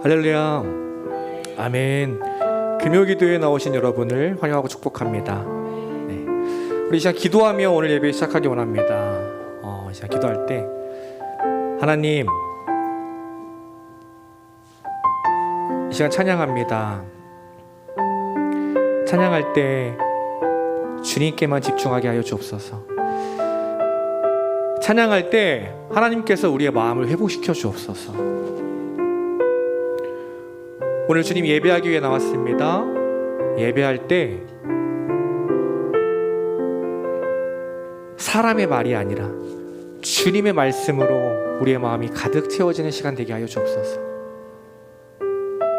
할렐루야. 아멘. 금요기도에 나오신 여러분을 환영하고 축복합니다. 네. 우리 이 시간 기도하며 오늘 예배 시작하기 원합니다. 이 시간 기도할 때 하나님, 이 시간 찬양합니다. 찬양할 때 주님께만 집중하게 하여 주옵소서. 찬양할 때 하나님께서 우리의 마음을 회복시켜 주옵소서. 오늘 주님 예배하기 위해 나왔습니다. 예배할 때 사람의 말이 아니라 주님의 말씀으로 우리의 마음이 가득 채워지는 시간 되게 하여 주옵소서.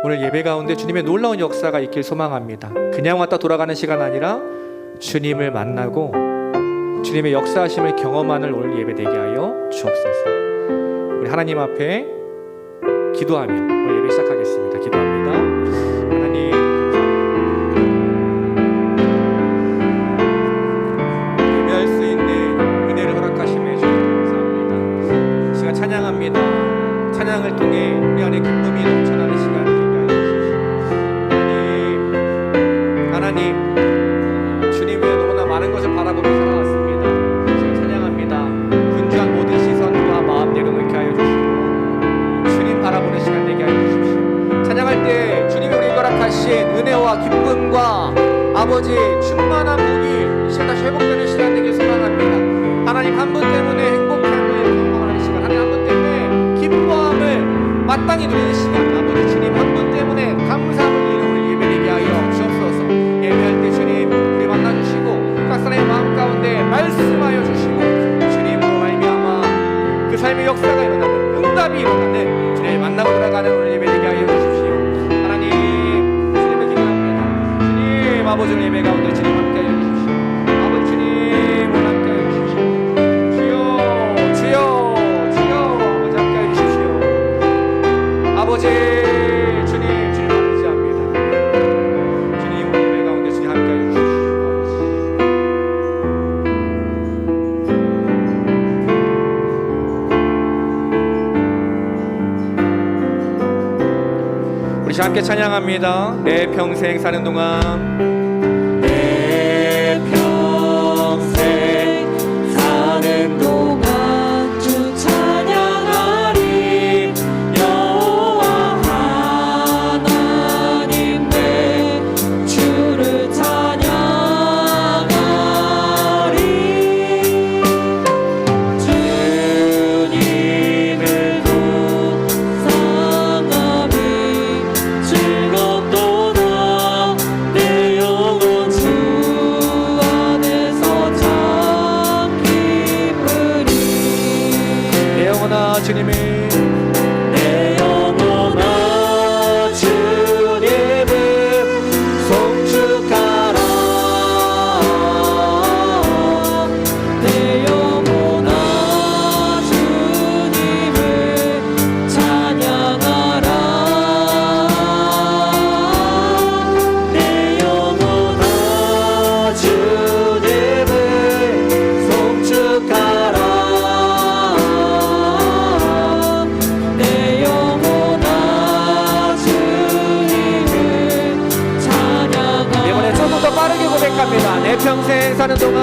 오늘 예배 가운데 주님의 놀라운 역사가 있길 소망합니다. 그냥 왔다 돌아가는 시간 아니라 주님을 만나고 주님의 역사하심을 경험하는 오늘 예배 되게 하여 주옵소서. 우리 하나님 앞에 기도하며 오늘 예배 시작하겠습니다. 기도합니다. 하나님, 예배할 수 있는 은혜를 허락하심에 주님 감사합니다. 시간 찬양합니다. 찬양을 통해 우리 안에 기쁨이 넘쳐나는 시간 되게 하여 주십시오. 하나님, 주님 외에 너무나 많은 것을 바라보며 살아왔습니다. 시간 찬양합니다. 분주한 모든 시선과 마음 내려놓게 하여 주시고 주님 바라보는 시간 되게 하여 주십시오. 찬양할 때 주님이 우리에게 허락하신 은혜와 기쁨과 아버지 충만한 복이 시간 다시 회복되는 시간 되길 소망합니다. 하나님 한 분 때문에 행복함을 경험하는 시간, 하나님 한 분 때문에 기뻐함을 마땅히 누리는 시간, 아버지 주님 한 분 때문에 감사함을 이루는 예배 되게 하여 주옵소서. 예배할 때 주님 우리 만나주시고 각 사람의 마음 가운데 말씀하여 주시고 주님으로 말미암아 그 삶의 역사가 일어나는, 응답이 일어나는 주님을 만나고 돌아가는 오늘 예배 되게 하여 주십시오. 하나님, 주님을 기도합니다. 주님 아버지 예배 가운데 주님 함께 하여 주십시오. 아버지 주님 오늘 함께 하여 주십시오. 주여 주여 주여 아버지 함께 하여 주십시오. 아버지 주님 주님을 의지합니다. 주님 오늘 예배 가운데 주님 함께 하여 주십시오. 우리 함께 찬양합니다. 내 평생 사는 동안, 내 평생 사는 동안 주 찬양하리. 여호와 하나님 내 주를 찬양하리. 주님을 묵상함이 즐겁도다. 내 영혼 주 안에서 참 기쁘리. 내 영혼아 주님을, 내 영혼아 주님을 송축하라. 내 영혼아 주님을 찬양하라. 내 영혼아 주님을 송축하라. 내 영혼아 주님을 찬양하라. 이번에 조금 더 빠르게 고백합니다. 내 평생 사는 동안,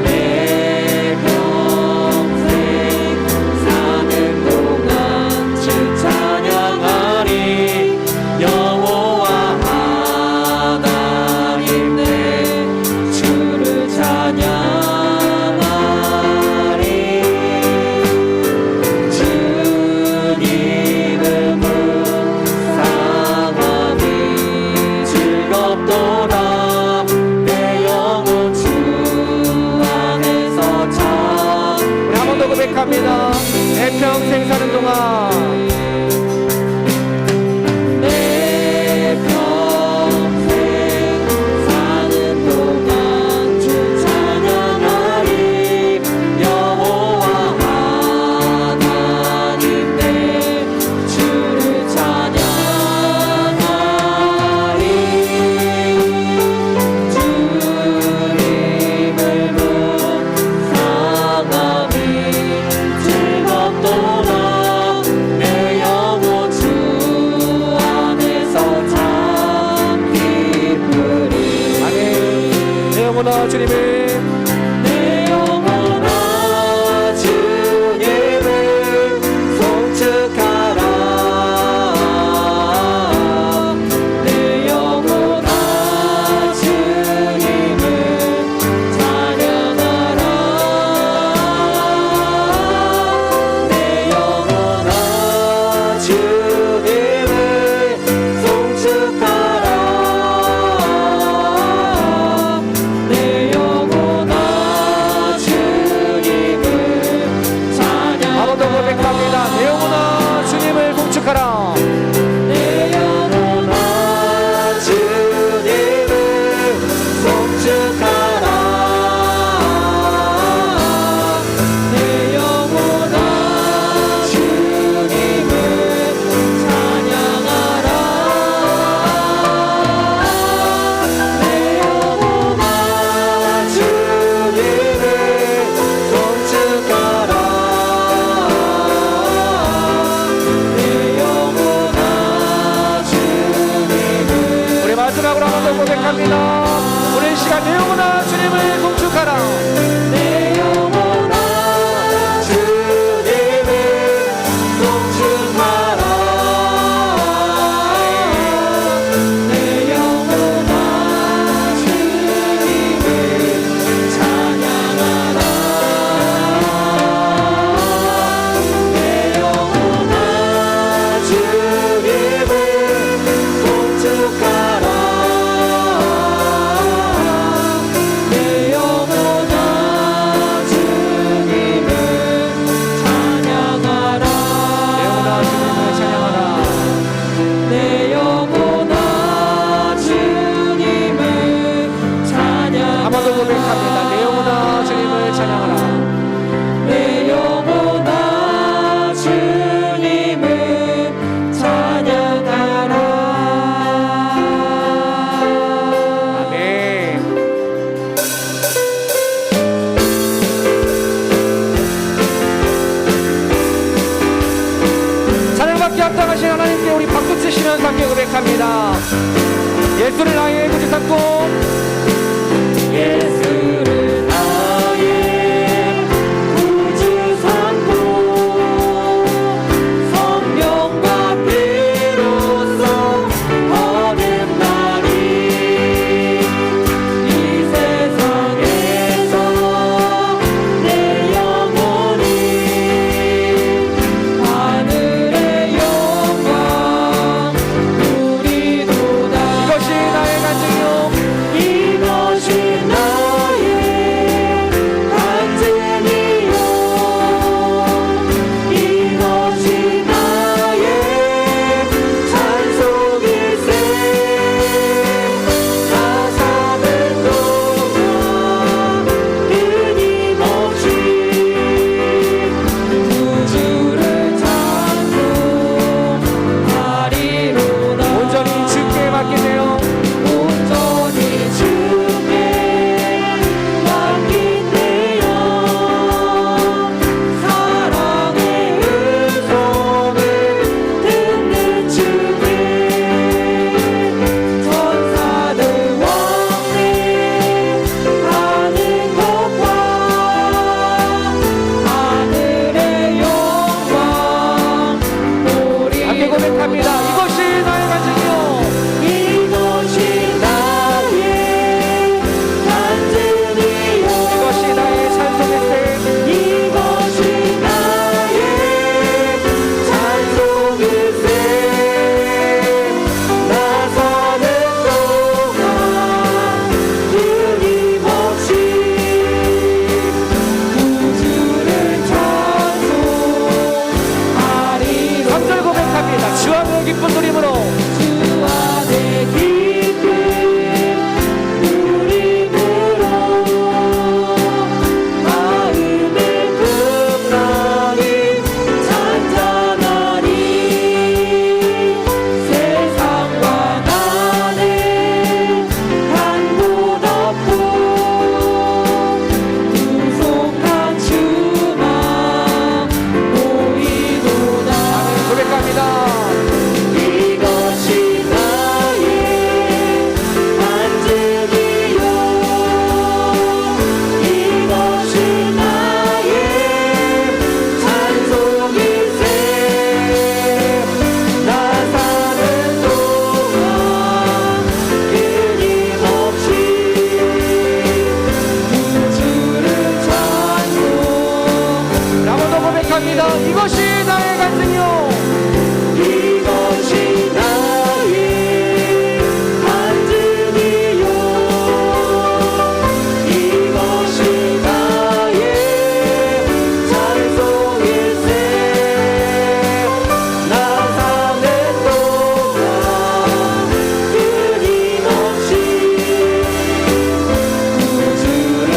내 평생 사는 동안 주 찬양하리. 여호와 하나님 내 주를 찬양하리. 주님을 묵상함이 즐겁도다. 내 영혼 주 안에서 참. 우리 한 번 더 고백합니다. 내 평생 사는 동안, 내 평생 사는 동안 주 찬양하리. 여호와 하나님 내 주를 찬양하리. 주님을 묵상함이 즐겁도다. 내 전능하신 하나님께 우리 박수 치시면서 함께 고백합니다. 예수를 나의 구주 삼고 예수를 나의 구주 삼고 성령과 피로써 거듭나리 이 세상에서 내 영혼이 하늘의 영광 누리도다. 이것이 나의 간증이요 이것이 나의 간증이요 이것이 나의 찬송일세 나 사는 동안 끊임없이 구주를 찬송하리로다. 온전히 주께 맡기세요. 온전히 주께 맡긴대요. 사랑의 음성을 듣는 주께 천사들 왕래 하는 것과 하늘의 영광 함께 고백합니다. 이것이 나의 간증이요 이것이 나의 간증이요 이것이 나의 찬송일세 이것이 나의 찬송일세 나 사는 동안 끊임없이 구주를 찬송하리로다. 3절 고백합니다. 주와 내 기쁜 누림으로 주와 내 기쁨 누림으로 마음의 풍랑이 잔잔하니 세상과 나는 간곳 없고 구속한 주만 보이도다. 고백합니다. 이것이 나의 간증이요 이것이 나의 찬송일세 나 사는 동안 끊임없이 구주를 찬송. 라고도 고백합니다. 이것이 나의 간증이요 이것이 나의 간증이요 이것이 나의 찬송일세 나 사는 동안 끊임없이 구주를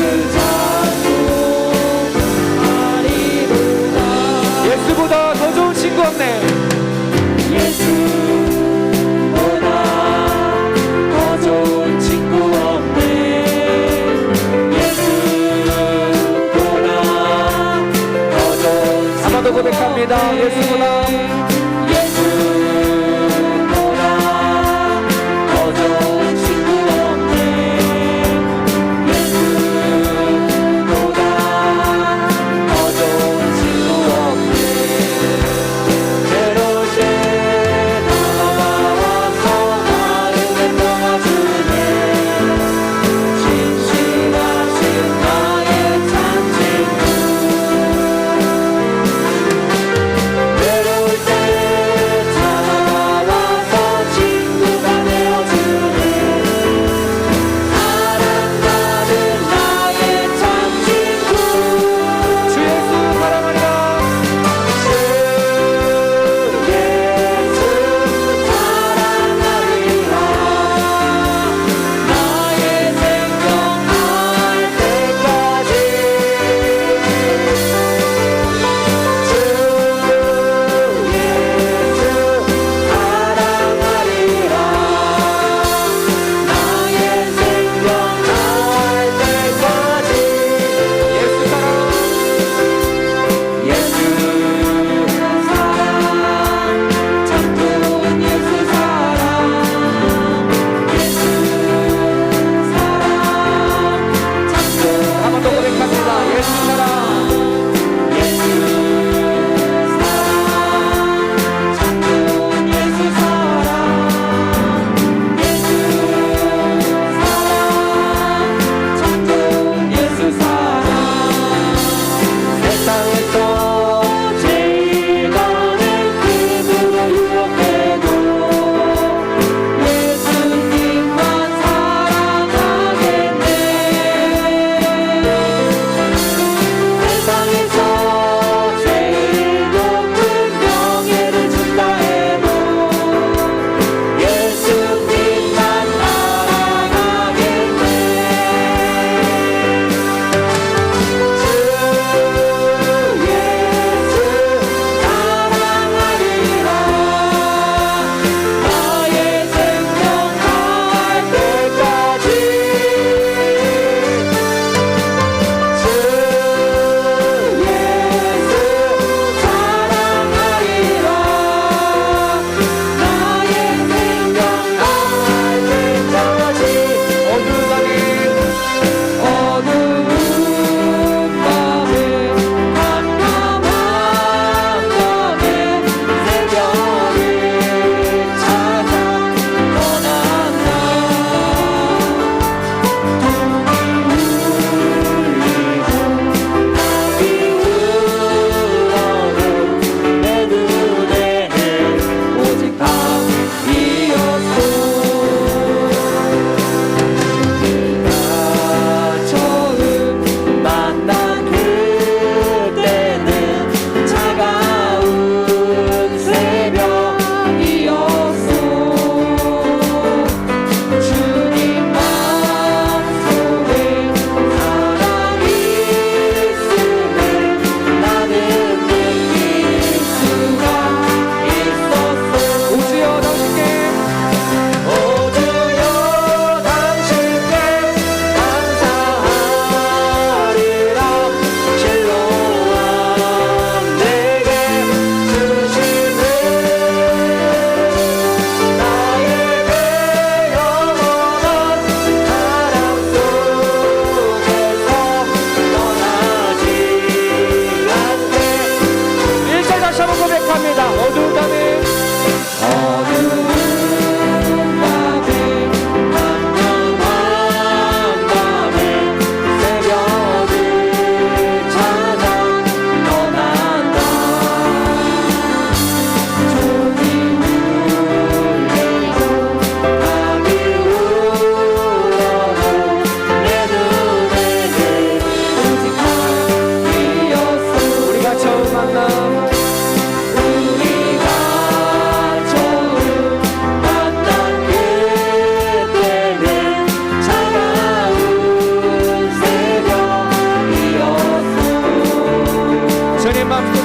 찬송하리로다. 예수보다 더 좋은 친구 없네. 예수보다 더 좋은 친구 없네. 예수보다 더 좋은 한 번 더 고백합니다. 예수보다 예수보다 더 좋은 친구 없네. 예수보다 더 좋은 친구 없네. 괴로울 때 다가와서 마음을 도와주네. 진실하신 나의 찬친구. 외로울 때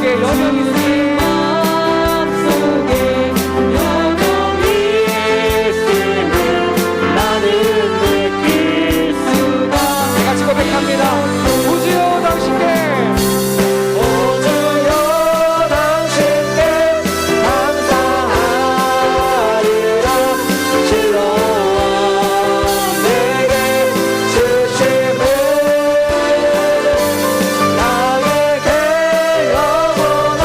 마음속에 여전히 있으니 마음속에 여전히 있음을 나는 느낄 수가 내가 지고 백합니다. 우주여 당신께 오주여 당신께 감사하리라 즐거워 내게 주심을 나에게 영원한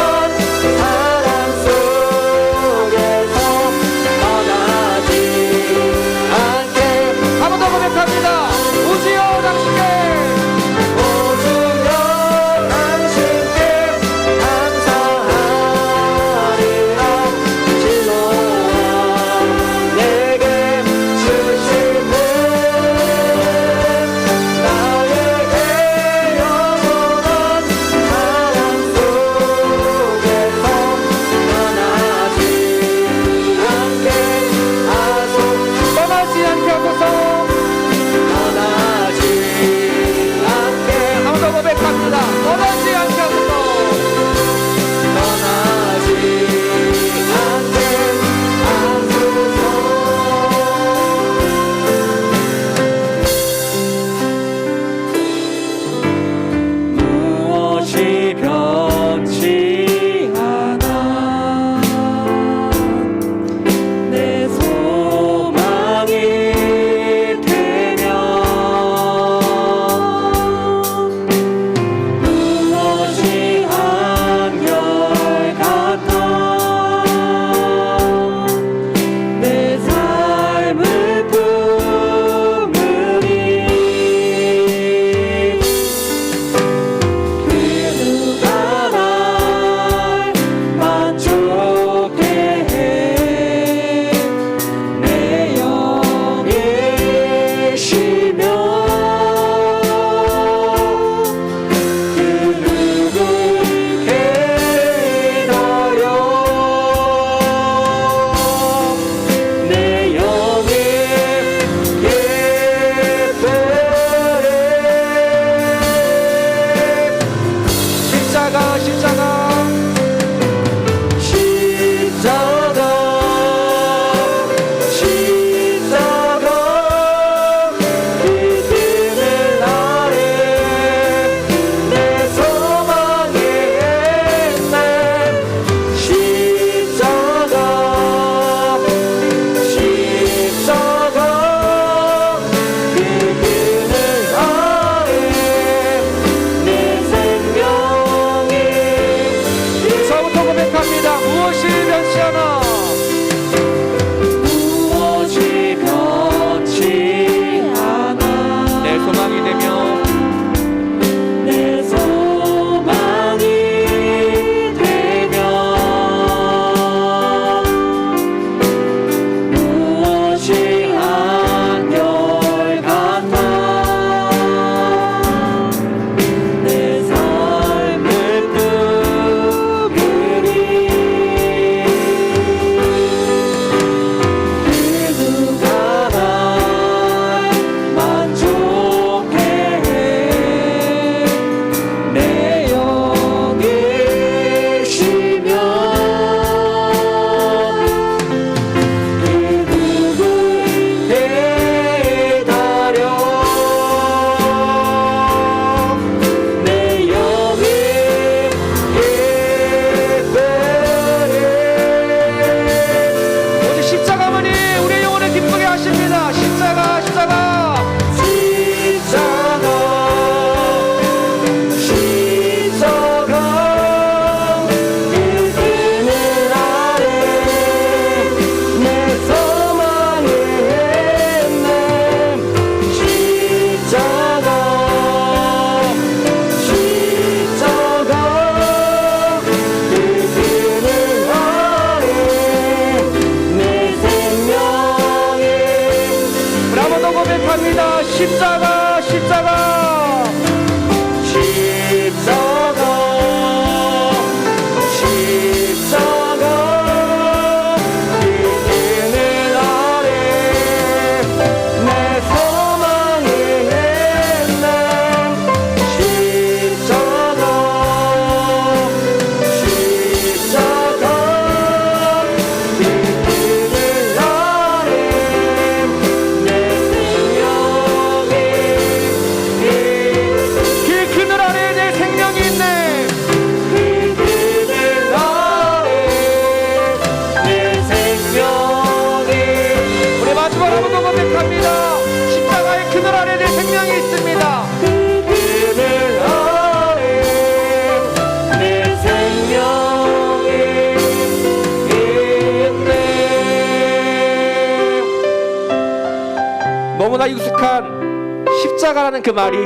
너무나 익숙한 십자가라는 그 말이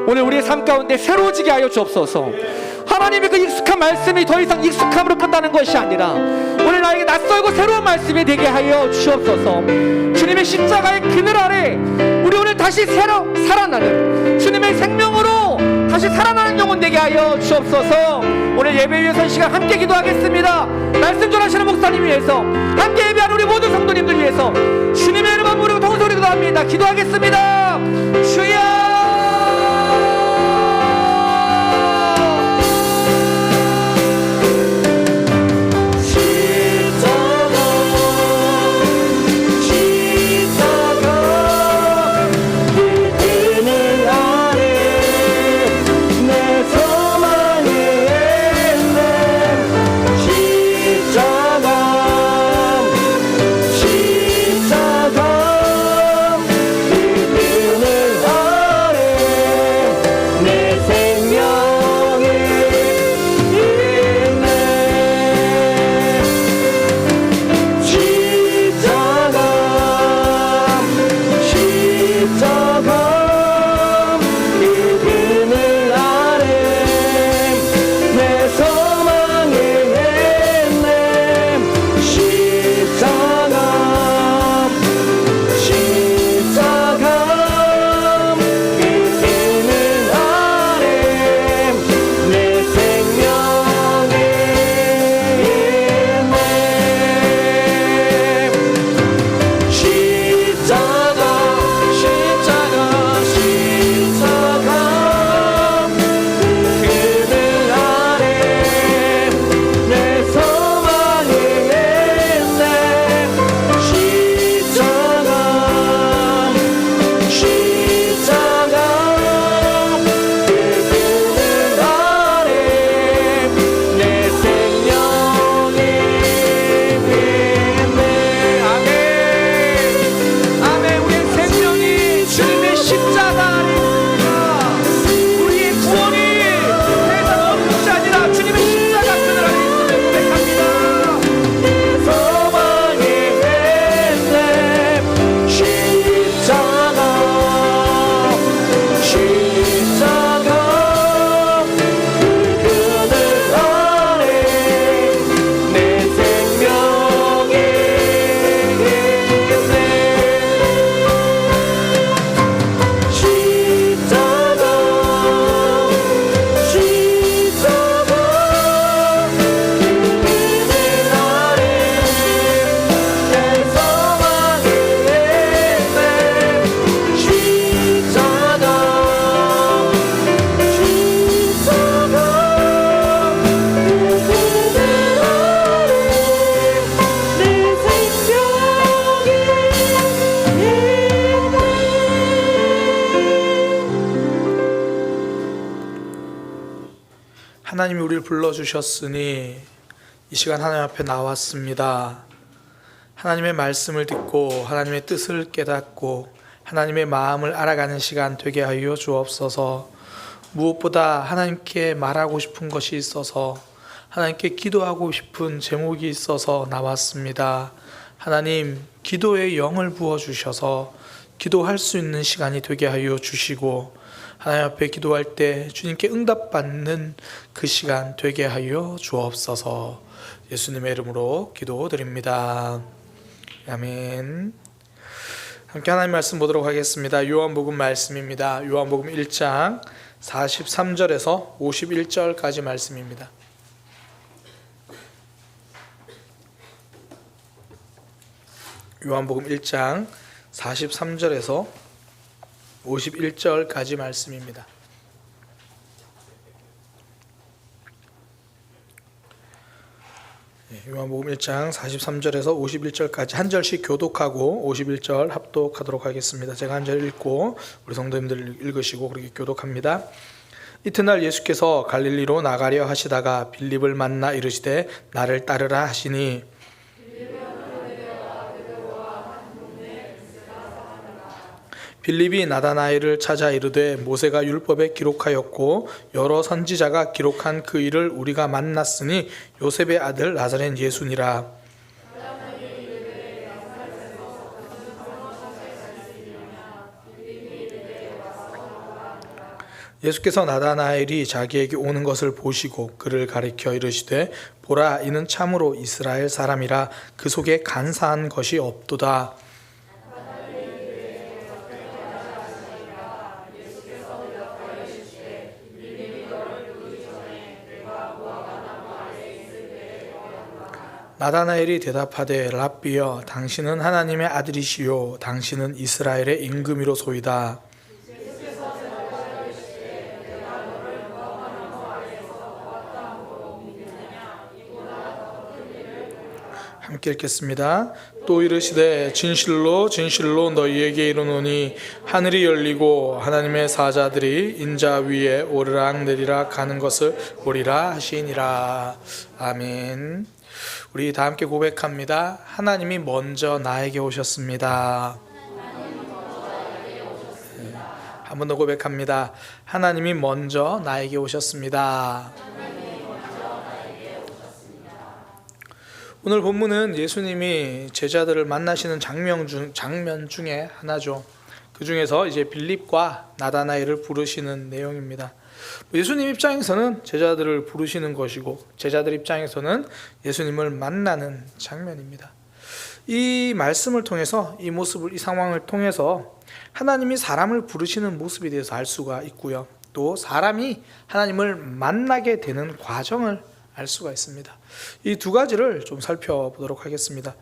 오늘 우리의 삶 가운데 새로워지게 하여 주옵소서. 하나님의 그 익숙한 말씀이 더 이상 익숙함으로 끝나는 것이 아니라 오늘 나에게 낯설고 새로운 말씀이 되게 하여 주옵소서. 주님의 십자가의 그늘 아래 우리 오늘 다시 새로 살아나는 주님의 생명으로 다시 살아나는 영혼 되게 하여 주옵소서. 오늘 예배 위에 선 시간 함께 기도하겠습니다. 말씀 전하시는 목사님 위해서, 함께 예배하는 우리 모든 성도님들 위해서 주님의 이름만 부르고 통소리 기도합니다. 기도하겠습니다. 주여. 하나님이 우리를 불러주셨으니 이 시간 하나님 앞에 나왔습니다. 하나님의 말씀을 듣고 하나님의 뜻을 깨닫고 하나님의 마음을 알아가는 시간 되게 하여 주옵소서. 무엇보다 하나님께 말하고 싶은 것이 있어서, 하나님께 기도하고 싶은 제목이 있어서 나왔습니다. 하나님, 기도의 영을 부어주셔서 기도할 수 있는 시간이 되게 하여 주시고, 하나님 앞에 기도할 때 주님께 응답받는 그 시간 되게 하여 주옵소서. 예수님의 이름으로 기도드립니다. 아멘. 함께 하나님 말씀 보도록 하겠습니다. 요한복음 말씀입니다. 요한복음 1장 43절에서 51절까지 말씀입니다. 요한복음 1장 43절에서 51절까지 말씀입니다. 요한복음 1장 43절에서 51절까지 한 절씩 교독하고 51절 합독하도록 하겠습니다. 제가 한 절 읽고 우리 성도님들 읽으시고 그렇게 교독합니다. 이튿날 예수께서 갈릴리로 나가려 하시다가 빌립을 만나 이르시되 나를 따르라 하시니, 빌립이 나다나엘을 찾아 이르되 모세가 율법에 기록하였고 여러 선지자가 기록한 그 일을 우리가 만났으니 요셉의 아들 나사렛 예수니라. 예수께서 나다나엘이 자기에게 오는 것을 보시고 그를 가리켜 이르시되 보라 이는 참으로 이스라엘 사람이라 그 속에 간사한 것이 없도다. 나다나엘이 대답하되 랍비여 당신은 하나님의 아들이시요 당신은 이스라엘의 임금이로소이다. 함께 읽겠습니다. 또 이르시되 진실로 진실로 너희에게 이르노니 하늘이 열리고 하나님의 사자들이 인자 위에 오르락 내리락 하는 것을 보리라 하시니라. 아멘. 우리 다 함께 고백합니다. 하나님이 먼저 나에게 오셨습니다. 한 번 더 고백합니다. 하나님이 먼저 나에게 오셨습니다. 오늘 본문은 예수님이 제자들을 만나시는 장면 중에 하나죠. 그 중에서 이제 빌립과 나다나엘을 부르시는 내용입니다. 예수님 입장에서는 제자들을 부르시는 것이고 제자들 입장에서는 예수님을 만나는 장면입니다. 이 말씀을 통해서 이 모습을 이 상황을 통해서 하나님이 사람을 부르시는 모습에 대해서 알 수가 있고요. 또 사람이 하나님을 만나게 되는 과정을 알 수가 있습니다. 이 두 가지를 좀 살펴보도록 하겠습니다.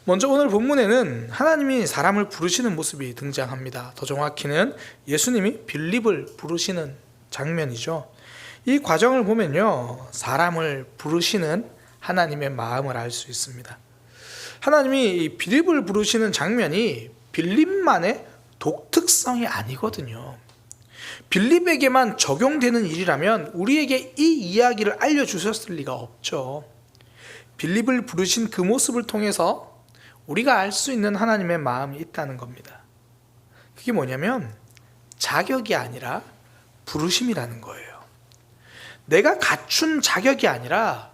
먼저 오늘 본문에는 하나님이 사람을 부르시는 모습이 등장합니다. 더 정확히는 예수님이 빌립을 부르시는 장면이죠. 이 과정을 보면요, 사람을 부르시는 하나님의 마음을 알 수 있습니다. 하나님이 이 빌립을 부르시는 장면이 빌립만의 독특성이 아니거든요. 빌립에게만 적용되는 일이라면 우리에게 이 이야기를 알려주셨을 리가 없죠. 빌립을 부르신 그 모습을 통해서 우리가 알 수 있는 하나님의 마음이 있다는 겁니다. 그게 뭐냐면 자격이 아니라 부르심이라는 거예요. 내가 갖춘 자격이 아니라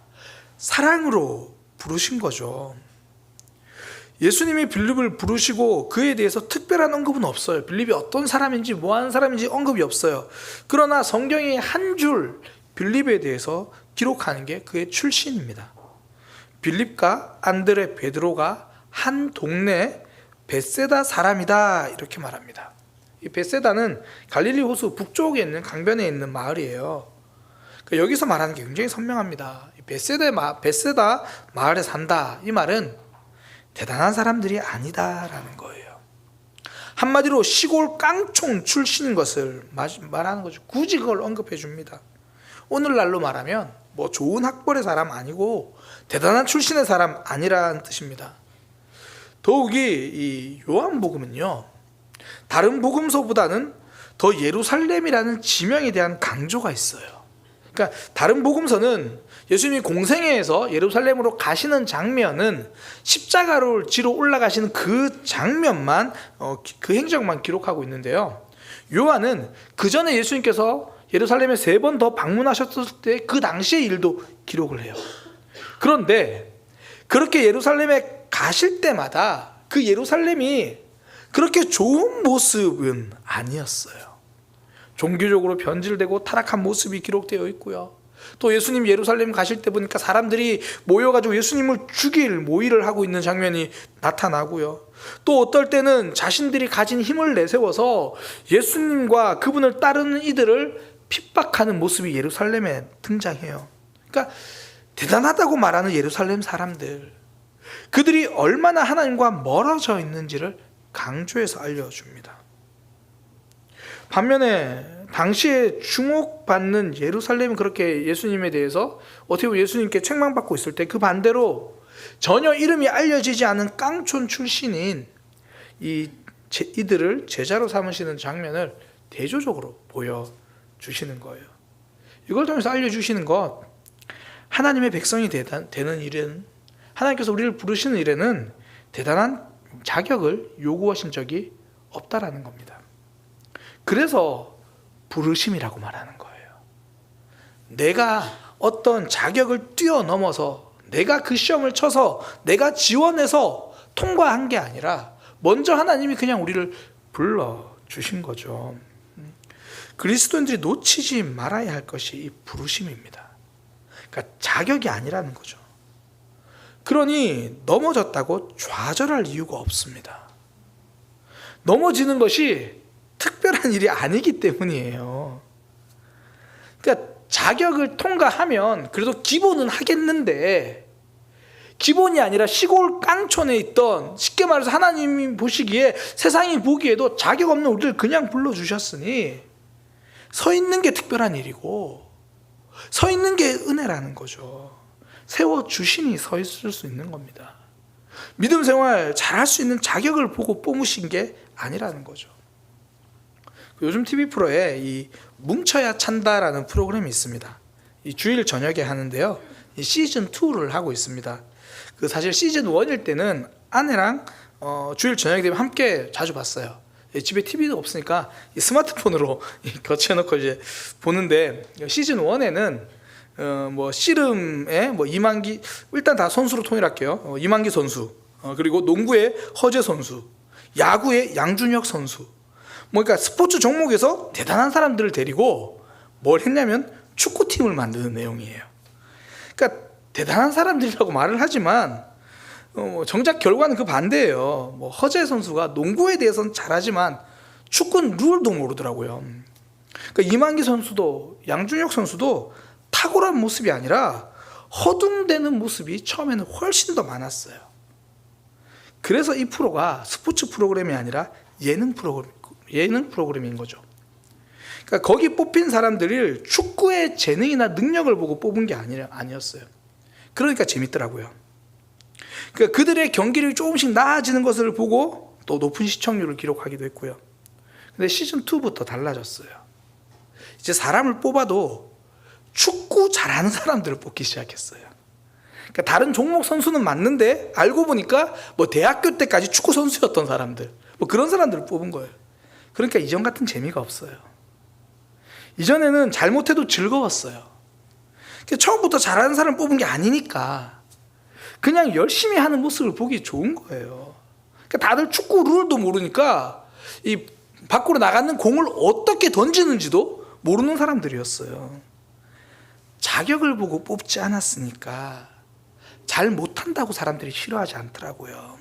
사랑으로 부르신 거죠. 예수님이 빌립을 부르시고 그에 대해서 특별한 언급은 없어요. 빌립이 어떤 사람인지 뭐하는 사람인지 언급이 없어요. 그러나 성경이 한 줄 빌립에 대해서 기록하는 게 그의 출신입니다. 빌립과 안드레 베드로가 한 동네 벳세다 사람이다 이렇게 말합니다. 이 벳세다는 갈릴리 호수 북쪽에 있는 강변에 있는 마을이에요. 그러니까 여기서 말하는 게 굉장히 선명합니다. 벳세다 마을에 산다 이 말은 대단한 사람들이 아니다라는 거예요. 한마디로 시골 깡총 출신인 것을 말하는 거죠. 굳이 그걸 언급해 줍니다. 오늘날로 말하면 뭐 좋은 학벌의 사람 아니고 대단한 출신의 사람 아니라는 뜻입니다. 더욱이 이 요한복음은요, 다른 복음서보다는 더 예루살렘이라는 지명에 대한 강조가 있어요. 그러니까 다른 복음서는 예수님이 공생애에서 예루살렘으로 가시는 장면은 십자가를 지러 올라가시는 그 장면만 그 행적만 기록하고 있는데요. 요한은 그 전에 예수님께서 예루살렘에 3번 더 방문하셨을 때 그 당시의 일도 기록을 해요. 그런데 그렇게 예루살렘에 가실 때마다 그 예루살렘이 그렇게 좋은 모습은 아니었어요. 종교적으로 변질되고 타락한 모습이 기록되어 있고요. 또 예수님 예루살렘 가실 때 보니까 사람들이 모여가지고 예수님을 죽일 모의를 하고 있는 장면이 나타나고요. 또 어떨 때는 자신들이 가진 힘을 내세워서 예수님과 그분을 따르는 이들을 핍박하는 모습이 예루살렘에 등장해요. 그러니까 대단하다고 말하는 예루살렘 사람들, 그들이 얼마나 하나님과 멀어져 있는지를 강조해서 알려줍니다. 반면에 당시에 주목받는 예루살렘은 그렇게 예수님에 대해서 어떻게 보면 예수님께 책망받고 있을 때 그 반대로 전혀 이름이 알려지지 않은 깡촌 출신인 이들을 제자로 삼으시는 장면을 대조적으로 보여주시는 거예요. 이걸 통해서 알려주시는 것, 하나님의 백성이 되는 일은, 하나님께서 우리를 부르시는 일에는 대단한 자격을 요구하신 적이 없다라는 겁니다. 그래서 부르심이라고 말하는 거예요. 내가 어떤 자격을 뛰어넘어서 내가 그 시험을 쳐서 내가 지원해서 통과한 게 아니라 먼저 하나님이 그냥 우리를 불러주신 거죠. 그리스도인들이 놓치지 말아야 할 것이 이 부르심입니다. 그러니까 자격이 아니라는 거죠. 그러니 넘어졌다고 좌절할 이유가 없습니다. 넘어지는 것이 특별한 일이 아니기 때문이에요. 그러니까 자격을 통과하면 그래도 기본은 하겠는데, 기본이 아니라 시골 깡촌에 있던, 쉽게 말해서 하나님이 보시기에 세상이 보기에도 자격 없는 우리를 그냥 불러주셨으니 서 있는 게 특별한 일이고 서 있는 게 은혜라는 거죠. 세워주시니 서 있을 수 있는 겁니다. 믿음 생활 잘할 수 있는 자격을 보고 뽑으신 게 아니라는 거죠. 요즘 TV 프로에 이 뭉쳐야 찬다라는 프로그램이 있습니다. 이 주일 저녁에 하는데요, 이 시즌 2를 하고 있습니다. 그 사실 시즌 1일 때는 아내랑 주일 저녁에 되면 함께 자주 봤어요. 집에 TV도 없으니까 이 스마트폰으로 거치해놓고 이제 보는데, 시즌 1에는 뭐 씨름에 뭐 이만기, 일단 다 선수로 통일할게요. 이만기 선수, 그리고 농구의 허재 선수, 야구의 양준혁 선수, 뭐 그러니까 스포츠 종목에서 대단한 사람들을 데리고 뭘 했냐면 축구팀을 만드는 내용이에요. 그러니까 대단한 사람들이라고 말을 하지만 정작 결과는 그 반대예요. 뭐 허재 선수가 농구에 대해서는 잘하지만 축구는 룰도 모르더라고요. 그러니까 이만기 선수도 양준혁 선수도 탁월한 모습이 아니라 허둥대는 모습이 처음에는 훨씬 더 많았어요. 그래서 이 프로가 스포츠 프로그램이 아니라 예능 프로그램인 거죠. 그러니까 거기 뽑힌 사람들을 축구의 재능이나 능력을 보고 뽑은 게 아니었어요. 그러니까 재밌더라고요. 그러니까 그들의 경기를 조금씩 나아지는 것을 보고 또 높은 시청률을 기록하기도 했고요. 근데 시즌 2부터 달라졌어요. 이제 사람을 뽑아도 축구 잘하는 사람들을 뽑기 시작했어요. 그러니까 다른 종목 선수는 맞는데 알고 보니까 뭐 대학교 때까지 축구 선수였던 사람들, 뭐 그런 사람들을 뽑은 거예요. 그러니까 이전 같은 재미가 없어요. 이전에는 잘못해도 즐거웠어요. 처음부터 잘하는 사람 뽑은 게 아니니까 그냥 열심히 하는 모습을 보기 좋은 거예요. 그러니까 다들 축구 룰도 모르니까 이 밖으로 나가는 공을 어떻게 던지는지도 모르는 사람들이었어요. 자격을 보고 뽑지 않았으니까 잘 못한다고 사람들이 싫어하지 않더라고요.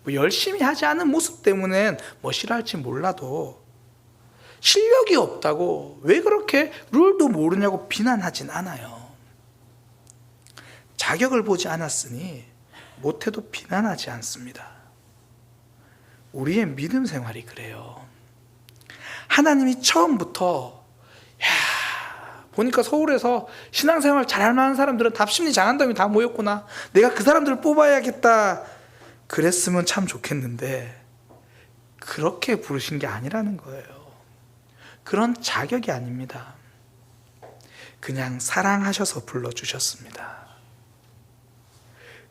뭐 열심히 하지 않은 모습 때문엔 뭐 싫어할지 몰라도 실력이 없다고 왜 그렇게 룰도 모르냐고 비난하진 않아요. 자격을 보지 않았으니 못해도 비난하지 않습니다. 우리의 믿음 생활이 그래요. 하나님이 처음부터 보니까 서울에서 신앙생활 잘할 만한 사람들은 답심리 장한담이 다 모였구나, 내가 그 사람들을 뽑아야겠다 그랬으면 참 좋겠는데 그렇게 부르신 게 아니라는 거예요. 그런 자격이 아닙니다. 그냥 사랑하셔서 불러주셨습니다.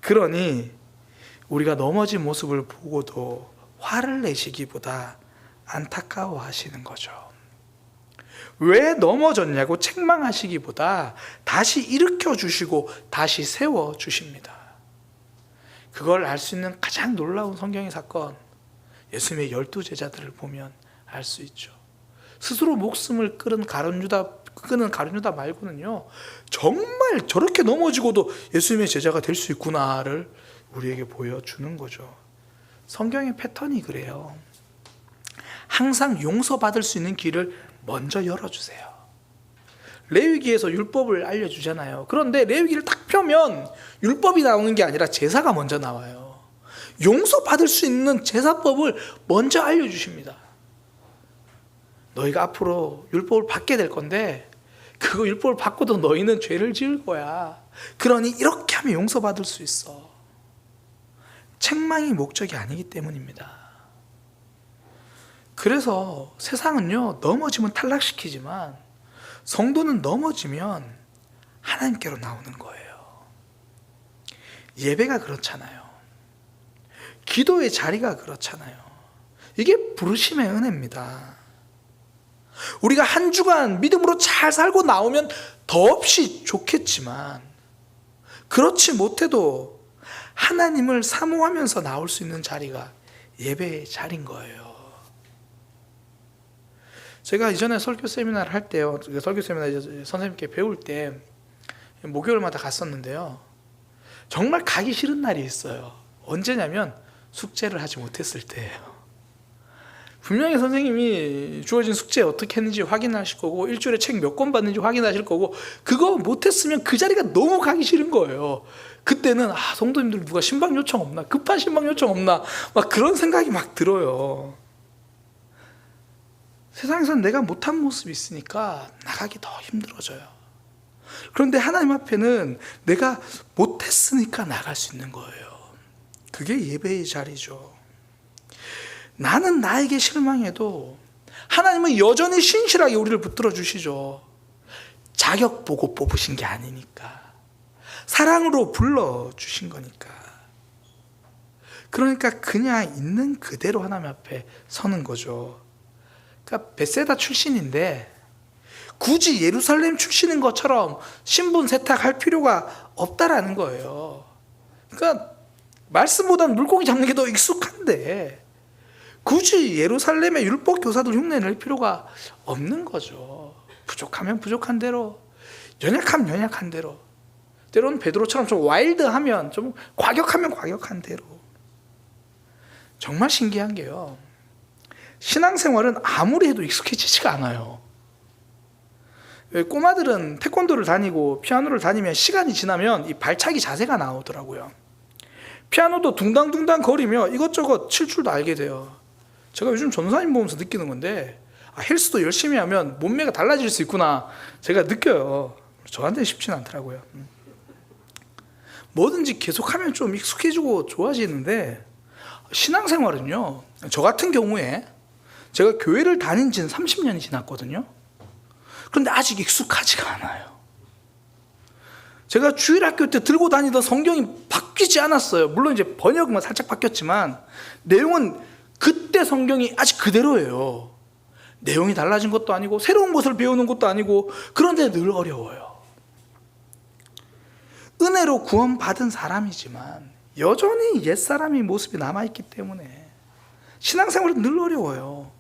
그러니 우리가 넘어진 모습을 보고도 화를 내시기보다 안타까워 하시는 거죠. 왜 넘어졌냐고 책망하시기보다 다시 일으켜 주시고 다시 세워 주십니다. 그걸 알 수 있는 가장 놀라운 성경의 사건, 예수님의 12제자들을 보면 알 수 있죠. 스스로 목숨을 끄는 가룟 유다 말고는요, 정말 저렇게 넘어지고도 예수님의 제자가 될 수 있구나를 우리에게 보여주는 거죠. 성경의 패턴이 그래요. 항상 용서받을 수 있는 길을 먼저 열어주세요. 레위기에서 율법을 알려주잖아요. 그런데 레위기를 딱 펴면 율법이 나오는 게 아니라 제사가 먼저 나와요. 용서받을 수 있는 제사법을 먼저 알려주십니다. 너희가 앞으로 율법을 받게 될 건데 그거 율법을 받고도 너희는 죄를 지을 거야. 그러니 이렇게 하면 용서받을 수 있어. 책망이 목적이 아니기 때문입니다. 그래서 세상은요, 넘어지면 탈락시키지만 성도는 넘어지면 하나님께로 나오는 거예요. 예배가 그렇잖아요. 기도의 자리가 그렇잖아요. 이게 부르심의 은혜입니다. 우리가 한 주간 믿음으로 잘 살고 나오면 더없이 좋겠지만 그렇지 못해도 하나님을 사모하면서 나올 수 있는 자리가 예배의 자리인 거예요. 제가 이전에 설교 세미나를 할 때요, 설교 세미나 이제 선생님께 배울 때 목요일마다 갔었는데요, 정말 가기 싫은 날이 있어요. 언제냐면 숙제를 하지 못했을 때예요. 분명히 선생님이 주어진 숙제 어떻게 했는지 확인하실 거고, 일주일에 책 몇 권 받는지 확인하실 거고, 그거 못했으면 그 자리가 너무 가기 싫은 거예요. 그때는 성도님들 누가 신방 요청 없나, 급한 신방 요청 없나, 막 그런 생각이 막 들어요. 세상에서는 내가 못한 모습이 있으니까 나가기 더 힘들어져요. 그런데 하나님 앞에는 내가 못했으니까 나갈 수 있는 거예요. 그게 예배의 자리죠. 나는 나에게 실망해도 하나님은 여전히 신실하게 우리를 붙들어 주시죠. 자격 보고 뽑으신 게 아니니까, 사랑으로 불러주신 거니까. 그러니까 그냥 있는 그대로 하나님 앞에 서는 거죠. 그러니까 베세다 출신인데 굳이 예루살렘 출신인 것처럼 신분 세탁할 필요가 없다라는 거예요. 그러니까 말씀보다는 물고기 잡는 게 더 익숙한데 굳이 예루살렘의 율법 교사들 흉내 낼 필요가 없는 거죠. 부족하면 부족한 대로, 연약하면 연약한 대로, 때로는 베드로처럼 좀 와일드하면, 좀 과격하면 과격한 대로. 정말 신기한 게요, 신앙생활은 아무리 해도 익숙해지지가 않아요. 꼬마들은 태권도를 다니고 피아노를 다니면 시간이 지나면 이 발차기 자세가 나오더라고요. 피아노도 둥당둥당 거리며 이것저것 칠 줄도 알게 돼요. 제가 요즘 전도사님 보면서 느끼는 건데, 헬스도 열심히 하면 몸매가 달라질 수 있구나 제가 느껴요. 저한테는 쉽지는 않더라고요. 뭐든지 계속하면 좀 익숙해지고 좋아지는데, 신앙생활은요, 저 같은 경우에 제가 교회를 다닌 지는 30년이 지났거든요. 그런데 아직 익숙하지가 않아요. 제가 주일학교 때 들고 다니던 성경이 바뀌지 않았어요. 물론 이제 번역만 살짝 바뀌었지만 내용은 그때 성경이 아직 그대로예요. 내용이 달라진 것도 아니고 새로운 것을 배우는 것도 아니고, 그런데 늘 어려워요. 은혜로 구원받은 사람이지만 여전히 옛사람의 모습이 남아있기 때문에 신앙생활은 늘 어려워요.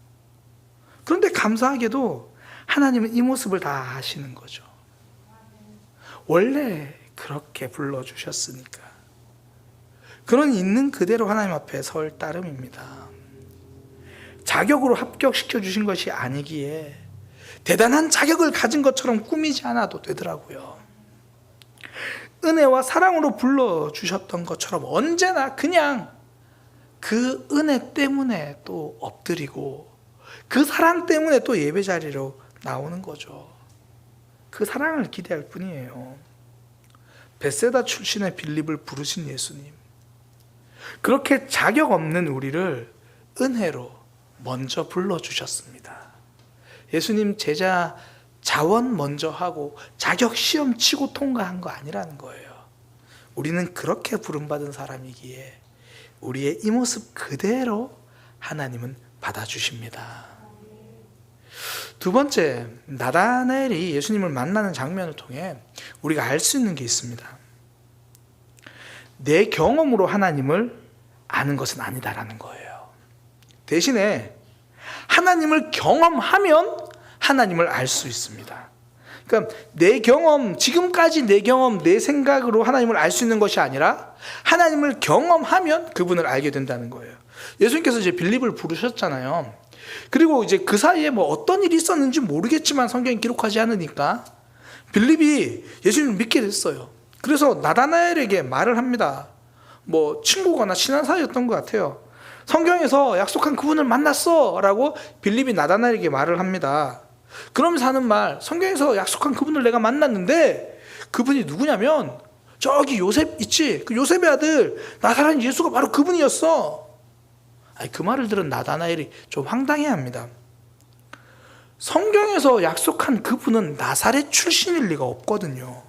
그런데 감사하게도 하나님은 이 모습을 다 아시는 거죠. 원래 그렇게 불러주셨으니까. 그런 있는 그대로 하나님 앞에 설 따름입니다. 자격으로 합격시켜 주신 것이 아니기에 대단한 자격을 가진 것처럼 꾸미지 않아도 되더라고요. 은혜와 사랑으로 불러주셨던 것처럼 언제나 그냥 그 은혜 때문에 또 엎드리고 그 사랑 때문에 또 예배 자리로 나오는 거죠. 그 사랑을 기대할 뿐이에요. 베세다 출신의 빌립을 부르신 예수님, 그렇게 자격 없는 우리를 은혜로 먼저 불러주셨습니다. 예수님 제자 자원 먼저 하고 자격 시험 치고 통과한 거 아니라는 거예요. 우리는 그렇게 부름받은 사람이기에 우리의 이 모습 그대로 하나님은 받아주십니다. 두 번째, 나다나엘이 예수님을 만나는 장면을 통해 우리가 알 수 있는 게 있습니다. 내 경험으로 하나님을 아는 것은 아니다라는 거예요. 대신에 하나님을 경험하면 하나님을 알 수 있습니다. 그러니까 내 경험, 지금까지 내 경험, 내 생각으로 하나님을 알 수 있는 것이 아니라 하나님을 경험하면 그분을 알게 된다는 거예요. 예수님께서 이제 빌립을 부르셨잖아요. 그리고 이제 그 사이에 뭐 어떤 일이 있었는지 모르겠지만 성경이 기록하지 않으니까 빌립이 예수님을 믿게 됐어요. 그래서 나다나엘에게 말을 합니다. 뭐 친구거나 친한 사이였던 것 같아요. 성경에서 약속한 그분을 만났어 라고 빌립이 나다나엘에게 말을 합니다. 그러면서 하는 말, 성경에서 약속한 그분을 내가 만났는데 그분이 누구냐면 저기 요셉 있지? 그 요셉의 아들 나사렛 예수가 바로 그분이었어. 그 말을 들은 나다나엘이 좀 황당해합니다. 성경에서 약속한 그분은 나사렛 출신일 리가 없거든요.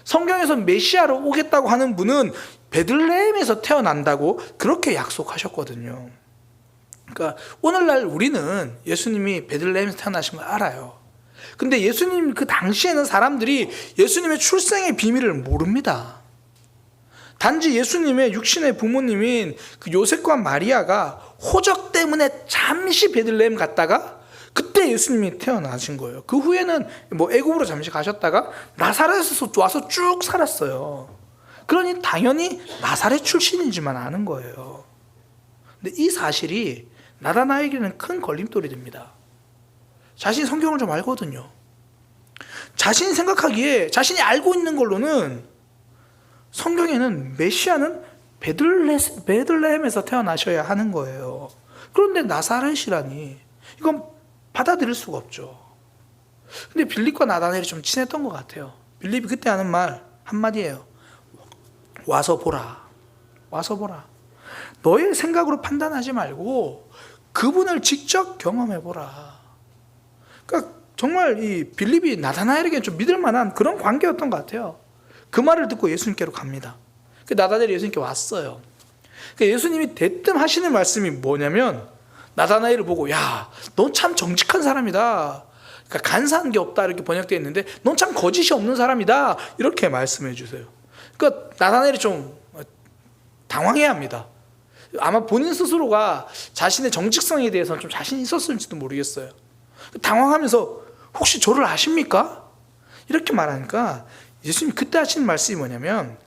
성경에서 메시아로 오겠다고 하는 분은 베들레헴에서 태어난다고 그렇게 약속하셨거든요. 그러니까 오늘날 우리는 예수님이 베들레헴에서 태어나신 걸 알아요. 근데 예수님 그 당시에는 사람들이 예수님의 출생의 비밀을 모릅니다. 단지 예수님의 육신의 부모님인 그 요셉과 마리아가 호적 때문에 잠시 베들레헴 갔다가 그때 예수님이 태어나신 거예요. 그 후에는 뭐 애굽으로 잠시 가셨다가 나사렛에서 와서 쭉 살았어요. 그러니 당연히 나사렛 출신이지만 아는 거예요. 근데 이 사실이 나다나엘에게는 큰 걸림돌이 됩니다. 자신이 성경을 좀 알거든요. 자신이 생각하기에, 자신이 알고 있는 걸로는 성경에는 메시아는 베들레헴에서 태어나셔야 하는 거예요. 그런데 나사렛이라니, 이건 받아들일 수가 없죠. 근데 빌립과 나다나엘이 좀 친했던 것 같아요. 빌립이 그때 하는 말 한마디예요. 와서 보라. 와서 보라. 너의 생각으로 판단하지 말고 그분을 직접 경험해보라. 그러니까 정말 이 빌립이 나다나엘에게 좀 믿을 만한 그런 관계였던 것 같아요. 그 말을 듣고 예수님께로 갑니다. 나다나엘이 예수님께 왔어요. 예수님이 대뜸 하시는 말씀이 뭐냐면, 나다나엘을 보고, 야, 넌 참 정직한 사람이다. 그러니까 간사한 게 없다 이렇게 번역되어 있는데, 넌 참 거짓이 없는 사람이다 이렇게 말씀해 주세요. 그러니까 나다나엘이 좀 당황해야 합니다. 아마 본인 스스로가 자신의 정직성에 대해서는 좀 자신이 있었을지도 모르겠어요. 당황하면서 혹시 저를 아십니까? 이렇게 말하니까 예수님이 그때 하시는 말씀이 뭐냐면,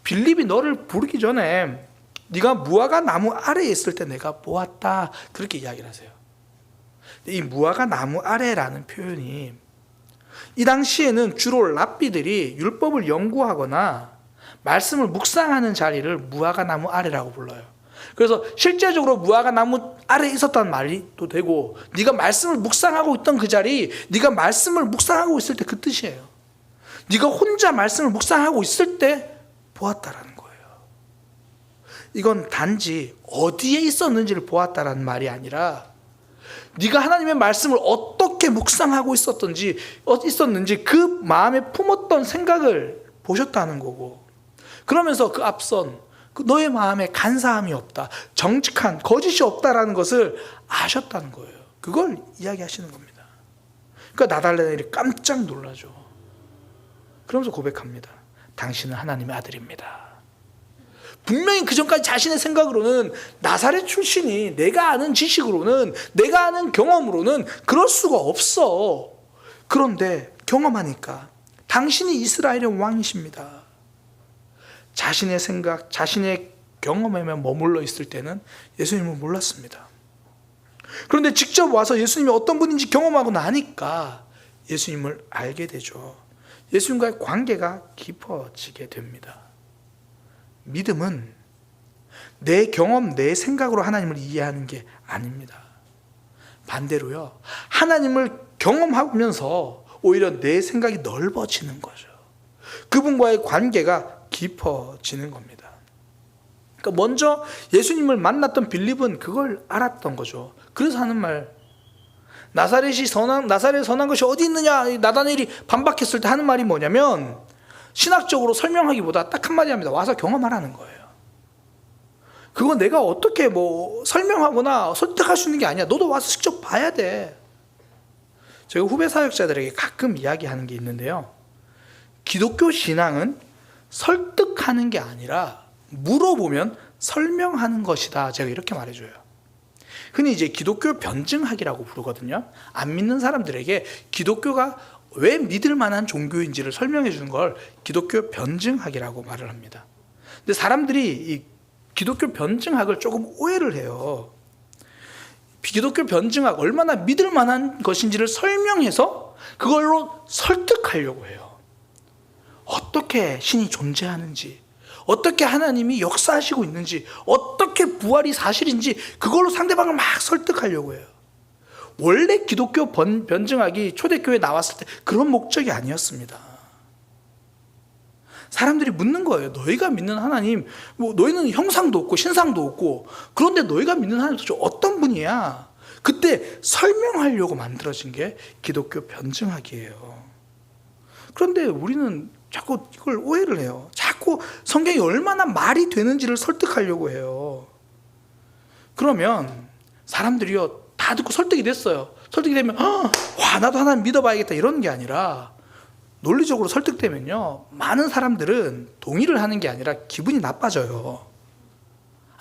빌립이 너를 부르기 전에 네가 무화과 나무 아래에 있을 때 내가 보았다, 그렇게 이야기를 하세요. 이 무화과 나무 아래라는 표현이 이 당시에는 주로 랍비들이 율법을 연구하거나 말씀을 묵상하는 자리를 무화과 나무 아래라고 불러요. 그래서 실제적으로 무화과 나무 아래에 있었다는 말이 또 되고, 네가 말씀을 묵상하고 있던 그 자리, 네가 말씀을 묵상하고 있을 때 그 뜻이에요. 네가 혼자 말씀을 묵상하고 있을 때 보았다라는 거예요. 이건 단지 어디에 있었는지를 보았다라는 말이 아니라, 네가 하나님의 말씀을 어떻게 묵상하고 있었는지 그 마음에 품었던 생각을 보셨다는 거고, 그러면서 그 앞선 너의 마음에 간사함이 없다, 정직한 거짓이 없다라는 것을 아셨다는 거예요. 그걸 이야기하시는 겁니다. 그러니까 나다나엘이 깜짝 놀라죠. 그러면서 고백합니다. 당신은 하나님의 아들입니다. 분명히 그 전까지 자신의 생각으로는 나사렛 출신이, 내가 아는 지식으로는, 내가 아는 경험으로는 그럴 수가 없어. 그런데 경험하니까 당신이 이스라엘의 왕이십니다. 자신의 생각, 자신의 경험에만 머물러 있을 때는 예수님을 몰랐습니다. 그런데 직접 와서 예수님이 어떤 분인지 경험하고 나니까 예수님을 알게 되죠. 예수님과의 관계가 깊어지게 됩니다. 믿음은 내 경험, 내 생각으로 하나님을 이해하는 게 아닙니다. 반대로요, 하나님을 경험하면서 오히려 내 생각이 넓어지는 거죠. 그분과의 관계가 깊어지는 겁니다. 그러니까 먼저 예수님을 만났던 빌립은 그걸 알았던 거죠. 그래서 하는 말, 나사렛이 선한 것이 어디 있느냐, 나다나엘이 반박했을 때 하는 말이 뭐냐면, 신학적으로 설명하기보다 딱 한마디 합니다. 와서 경험하라는 거예요. 그건 내가 어떻게 설명하거나 설득할 수 있는 게 아니야. 너도 와서 직접 봐야 돼. 제가 후배 사역자들에게 가끔 이야기하는 게 있는데요, 기독교 신앙은 설득하는 게 아니라 물어보면 설명하는 것이다, 제가 이렇게 말해줘요. 흔히 이제 기독교 변증학이라고 부르거든요. 안 믿는 사람들에게 기독교가 왜 믿을 만한 종교인지를 설명해 주는 걸 기독교 변증학이라고 말을 합니다. 근데 사람들이 이 기독교 변증학을 조금 오해를 해요. 기독교 변증학, 얼마나 믿을 만한 것인지를 설명해서 그걸로 설득하려고 해요. 어떻게 신이 존재하는지, 어떻게 하나님이 역사하시고 있는지, 어떻게 부활이 사실인지 그걸로 상대방을 막 설득하려고 해요. 원래 기독교 변증학이 초대교회에 나왔을 때 그런 목적이 아니었습니다. 사람들이 묻는 거예요. 너희가 믿는 하나님, 너희는 형상도 없고 신상도 없고, 그런데 너희가 믿는 하나님 도대체 어떤 분이야? 그때 설명하려고 만들어진 게 기독교 변증학이에요. 그런데 우리는 자꾸 이걸 오해를 해요. 자꾸 성경이 얼마나 말이 되는지를 설득하려고 해요. 그러면 사람들이요, 다 듣고 설득이 됐어요. 설득이 되면 와, 나도 하나님 믿어봐야겠다, 이런 게 아니라, 논리적으로 설득되면요, 많은 사람들은 동의를 하는 게 아니라 기분이 나빠져요.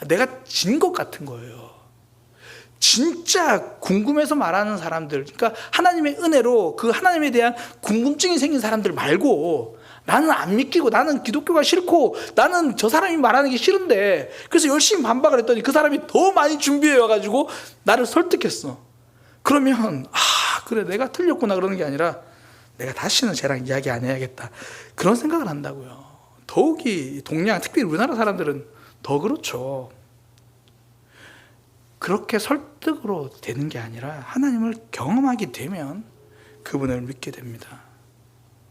내가 진 것 같은 거예요. 진짜 궁금해서 말하는 사람들, 그러니까 하나님의 은혜로 그 하나님에 대한 궁금증이 생긴 사람들 말고, 나는 안 믿기고 나는 기독교가 싫고 나는 저 사람이 말하는 게 싫은데 그래서 열심히 반박을 했더니 그 사람이 더 많이 준비해 와가지고 나를 설득했어. 그러면 그래 내가 틀렸구나 그러는 게 아니라 내가 다시는 쟤랑 이야기 안 해야겠다 그런 생각을 한다고요. 더욱이 동양, 특히 우리나라 사람들은 더 그렇죠. 그렇게 설득으로 되는 게 아니라 하나님을 경험하게 되면 그분을 믿게 됩니다.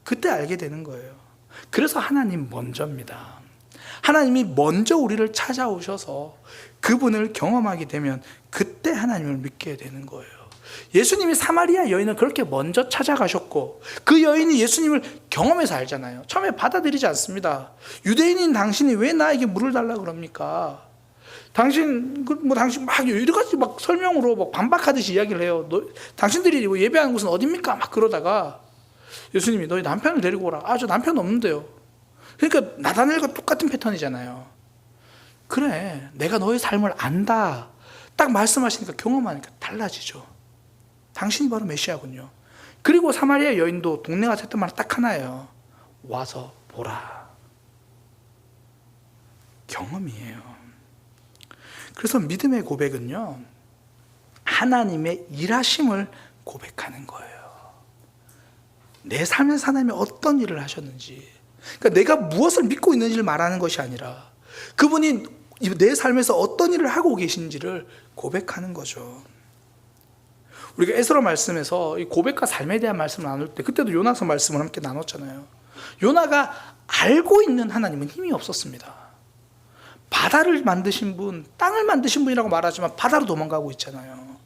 그때 알게 되는 거예요. 그래서 하나님 먼저입니다. 하나님이 먼저 우리를 찾아오셔서 그분을 경험하게 되면 그때 하나님을 믿게 되는 거예요. 예수님이 사마리아 여인을 그렇게 먼저 찾아가셨고 그 여인이 예수님을 경험해서 알잖아요. 처음에 받아들이지 않습니다. 유대인인 당신이 왜 나에게 물을 달라 그럽니까? 당신 막 여러 가지 막 설명으로 막 반박하듯이 이야기를 해요. 당신들이 예배하는 곳은 어딥니까? 막 그러다가 예수님이 너희 남편을 데리고 오라. 저 남편 없는데요. 그러니까 나다나엘과 똑같은 패턴이잖아요. 그래 내가 너의 삶을 안다 딱 말씀하시니까 경험하니까 달라지죠. 당신이 바로 메시아군요. 그리고 사마리아 여인도 동네가 했던 말 딱 하나예요. 와서 보라. 경험이에요. 그래서 믿음의 고백은요, 하나님의 일하심을 고백하는 거예요. 내 삶에서 하나님이 어떤 일을 하셨는지, 그러니까 내가 무엇을 믿고 있는지를 말하는 것이 아니라 그분이 내 삶에서 어떤 일을 하고 계신지를 고백하는 거죠. 우리가 에스라 말씀에서 이 고백과 삶에 대한 말씀을 나눌 때 그때도 요나서 말씀을 함께 나눴잖아요. 요나가 알고 있는 하나님은 힘이 없었습니다. 바다를 만드신 분, 땅을 만드신 분이라고 말하지만 바다로 도망가고 있잖아요.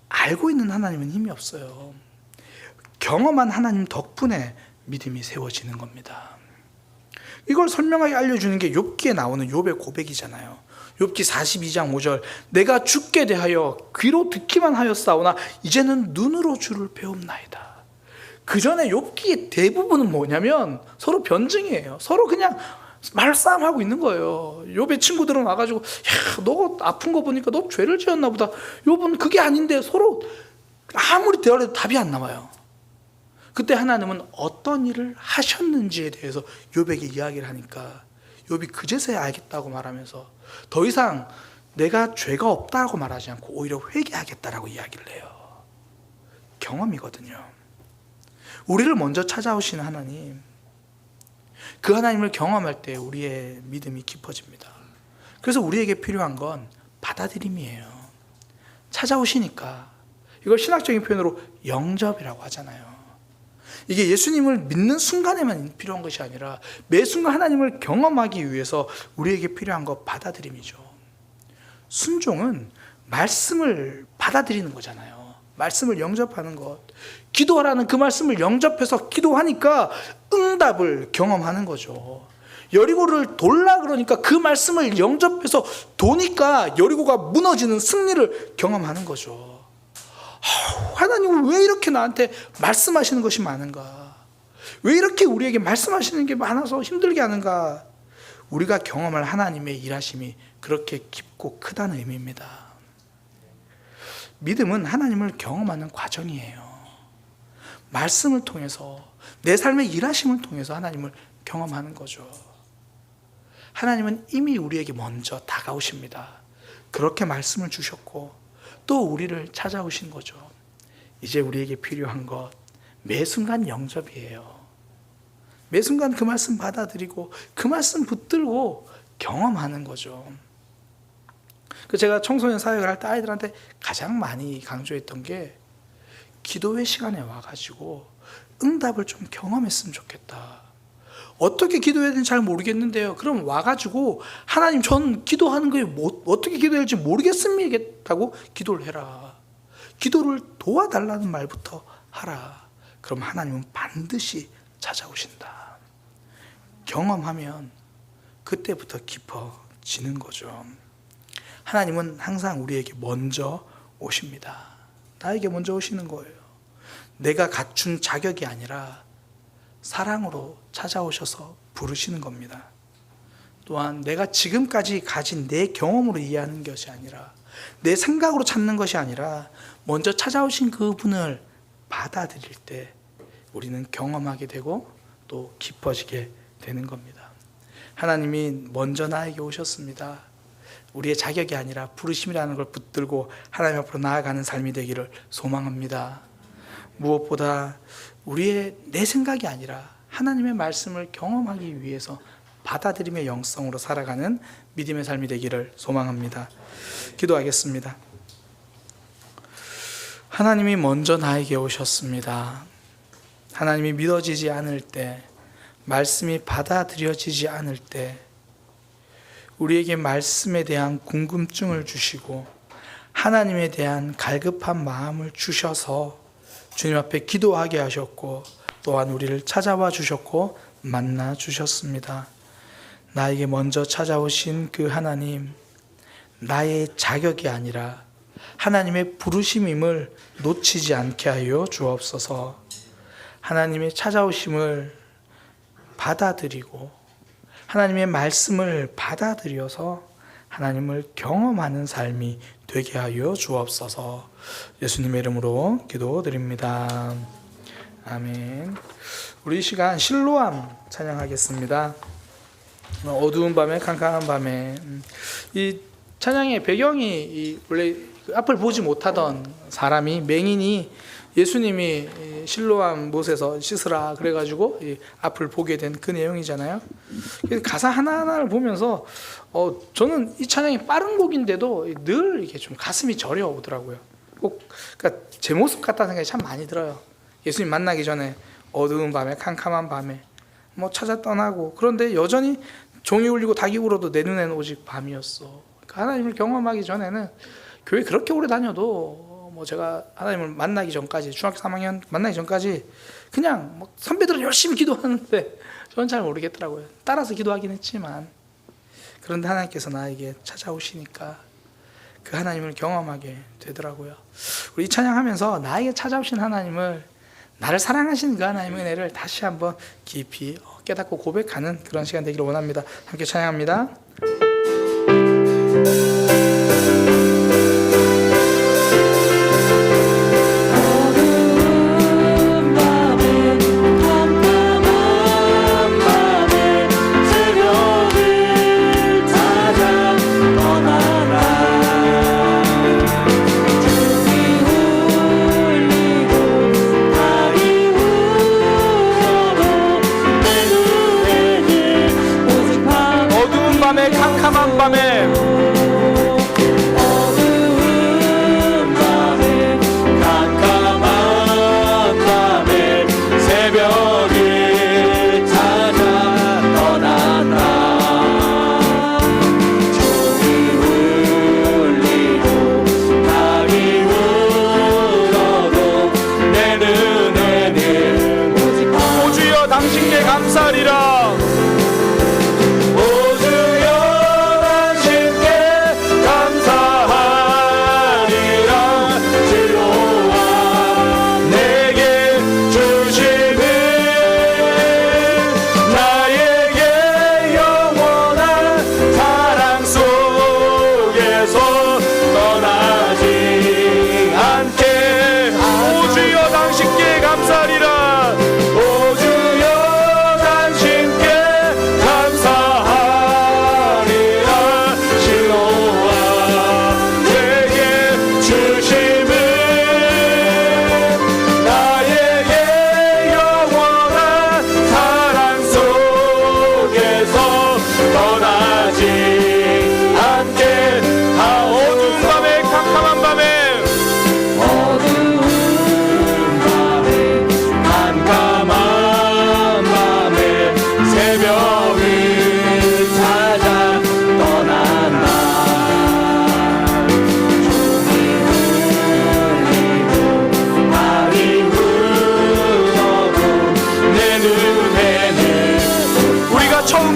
알고 있는 하나님은 힘이 없어요. 경험한 하나님 덕분에 믿음이 세워지는 겁니다. 이걸 선명하게 알려주는 게 욥기에 나오는 욥의 고백이잖아요. 욥기 42장 5절 내가 주께 대하여 귀로 듣기만 하였사오나 이제는 눈으로 주를 배움나이다. 그 전에 욥기의 대부분은 뭐냐면 서로 변증이에요. 서로 그냥 말싸움하고 있는 거예요. 욥의 친구들은 와가지고 야, 너 아픈 거 보니까 너 죄를 지었나 보다. 욥은 그게 아닌데 서로 아무리 대화를 해도 답이 안 나와요. 그때 하나님은 어떤 일을 하셨는지에 대해서 욥에게 이야기를 하니까 욥이 그제서야 알겠다고 말하면서 더 이상 내가 죄가 없다고 말하지 않고 오히려 회개하겠다라고 이야기를 해요. 경험이거든요. 우리를 먼저 찾아오시는 하나님, 그 하나님을 경험할 때 우리의 믿음이 깊어집니다. 그래서 우리에게 필요한 건 받아들임이에요. 찾아오시니까 이걸 신학적인 표현으로 영접이라고 하잖아요. 이게 예수님을 믿는 순간에만 필요한 것이 아니라 매 순간 하나님을 경험하기 위해서 우리에게 필요한 것 받아들임이죠. 순종은 말씀을 받아들이는 거잖아요. 말씀을 영접하는 것. 기도하라는 그 말씀을 영접해서 기도하니까 응답을 경험하는 거죠. 여리고를 돌라 그러니까 그 말씀을 영접해서 도니까 여리고가 무너지는 승리를 경험하는 거죠. 하나님은 왜 이렇게 나한테 말씀하시는 것이 많은가? 왜 이렇게 우리에게 말씀하시는 게 많아서 힘들게 하는가? 우리가 경험할 하나님의 일하심이 그렇게 깊고 크다는 의미입니다. 믿음은 하나님을 경험하는 과정이에요. 말씀을 통해서 내 삶의 일하심을 통해서 하나님을 경험하는 거죠. 하나님은 이미 우리에게 먼저 다가오십니다. 그렇게 말씀을 주셨고 또 우리를 찾아오신 거죠. 이제 우리에게 필요한 것 매 순간 영접이에요. 매 순간 그 말씀 받아들이고 그 말씀 붙들고 경험하는 거죠. 제가 청소년 사역을 할 때 아이들한테 가장 많이 강조했던 게 기도회 시간에 와가지고 응답을 좀 경험했으면 좋겠다. 어떻게 기도해야 되는지 잘 모르겠는데요. 그럼 와가지고 하나님 전 기도하는 거에 어떻게 기도해야 할지 모르겠습니다고 기도를 해라. 기도를 도와달라는 말부터 하라. 그럼 하나님은 반드시 찾아오신다. 경험하면 그때부터 깊어지는 거죠. 하나님은 항상 우리에게 먼저 오십니다. 나에게 먼저 오시는 거예요. 내가 갖춘 자격이 아니라 사랑으로 찾아오셔서 부르시는 겁니다. 또한 내가 지금까지 가진 내 경험으로 이해하는 것이 아니라, 내 생각으로 찾는 것이 아니라 먼저 찾아오신 그분을 받아들일 때 우리는 경험하게 되고 또 깊어지게 되는 겁니다. 하나님이 먼저 나에게 오셨습니다. 우리의 자격이 아니라 부르심이라는 걸 붙들고 하나님 앞으로 나아가는 삶이 되기를 소망합니다. 무엇보다 내 생각이 아니라 하나님의 말씀을 경험하기 위해서 받아들임의 영성으로 살아가는 믿음의 삶이 되기를 소망합니다. 기도하겠습니다. 하나님이 먼저 나에게 오셨습니다. 하나님이 믿어지지 않을 때, 말씀이 받아들여지지 않을 때 우리에게 말씀에 대한 궁금증을 주시고 하나님에 대한 갈급한 마음을 주셔서 주님 앞에 기도하게 하셨고, 또한 우리를 찾아와 주셨고 만나 주셨습니다. 나에게 먼저 찾아오신 그 하나님, 나의 자격이 아니라 하나님의 부르심임을 놓치지 않게 하여 주옵소서. 하나님의 찾아오심을 받아들이고 하나님의 말씀을 받아들여서 하나님을 경험하는 삶이 되게 하여 주옵소서. 예수님의 이름으로 기도드립니다. 아멘. 우리 이 시간 실로암 찬양하겠습니다. 어두운 밤에, 캄캄한 밤에. 이 찬양의 배경이 원래 앞을 보지 못하던 사람이, 맹인이 예수님이 실로암 못에서 씻으라 그래가지고 앞을 보게 된 그 내용이잖아요. 가사 하나하나를 보면서 저는 이 찬양이 빠른 곡인데도 늘 이렇게 좀 가슴이 저려 오더라고요. 그러니까 제 모습 같다는 생각이 참 많이 들어요. 예수님 만나기 전에 어두운 밤에, 캄캄한 밤에 찾아 떠나고, 그런데 여전히 종이 울리고 닭이 울어도 내 눈에는 오직 밤이었어. 그러니까 하나님을 경험하기 전에는 교회 그렇게 오래 다녀도 제가 하나님을 만나기 전까지, 중학교 3학년 만나기 전까지 그냥 선배들은 열심히 기도하는데 저는 잘 모르겠더라고요. 따라서 기도하긴 했지만. 그런데 하나님께서 나에게 찾아오시니까 그 하나님을 경험하게 되더라고요. 우리 이 찬양하면서 나에게 찾아오신 하나님을, 나를 사랑하시는 그 하나님의 은혜를 다시 한번 깊이 깨닫고 고백하는 그런 시간 되기를 원합니다. 함께 찬양합니다. 캄캄한 밤에, 어두운 밤에, 캄캄한 밤에 새벽을 찾아 떠난다. 종이 울리고 닭이 울어도 내 눈에는 오직 오 주여 당신께 감사하리라.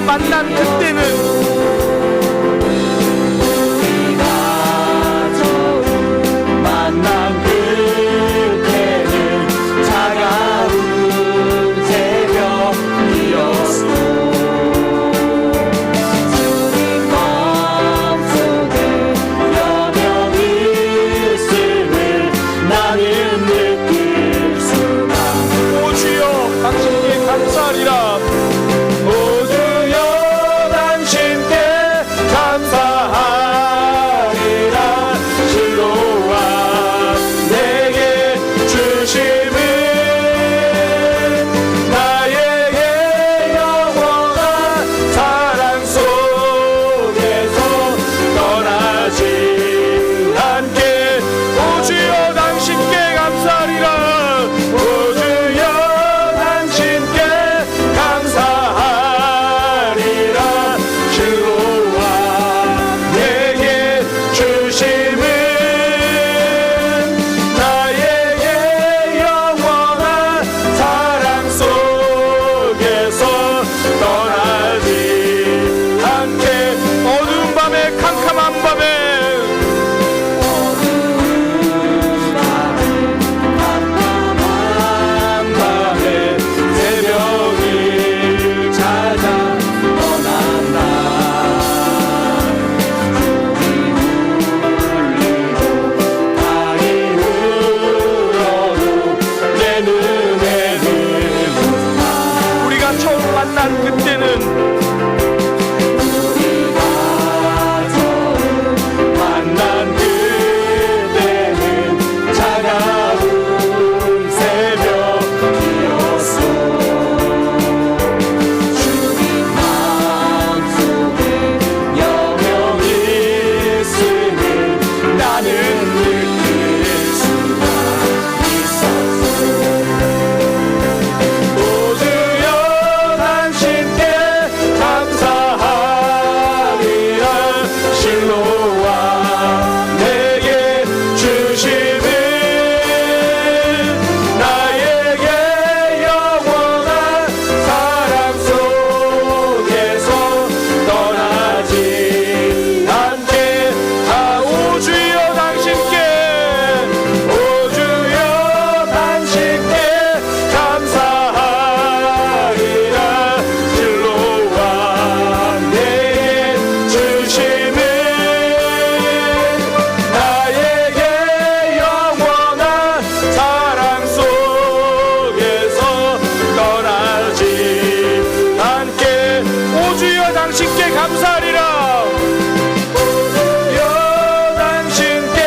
만난 그때는 우리가 처음 만난 그때는 차가운 새벽이었어. 감사하리라. 당신께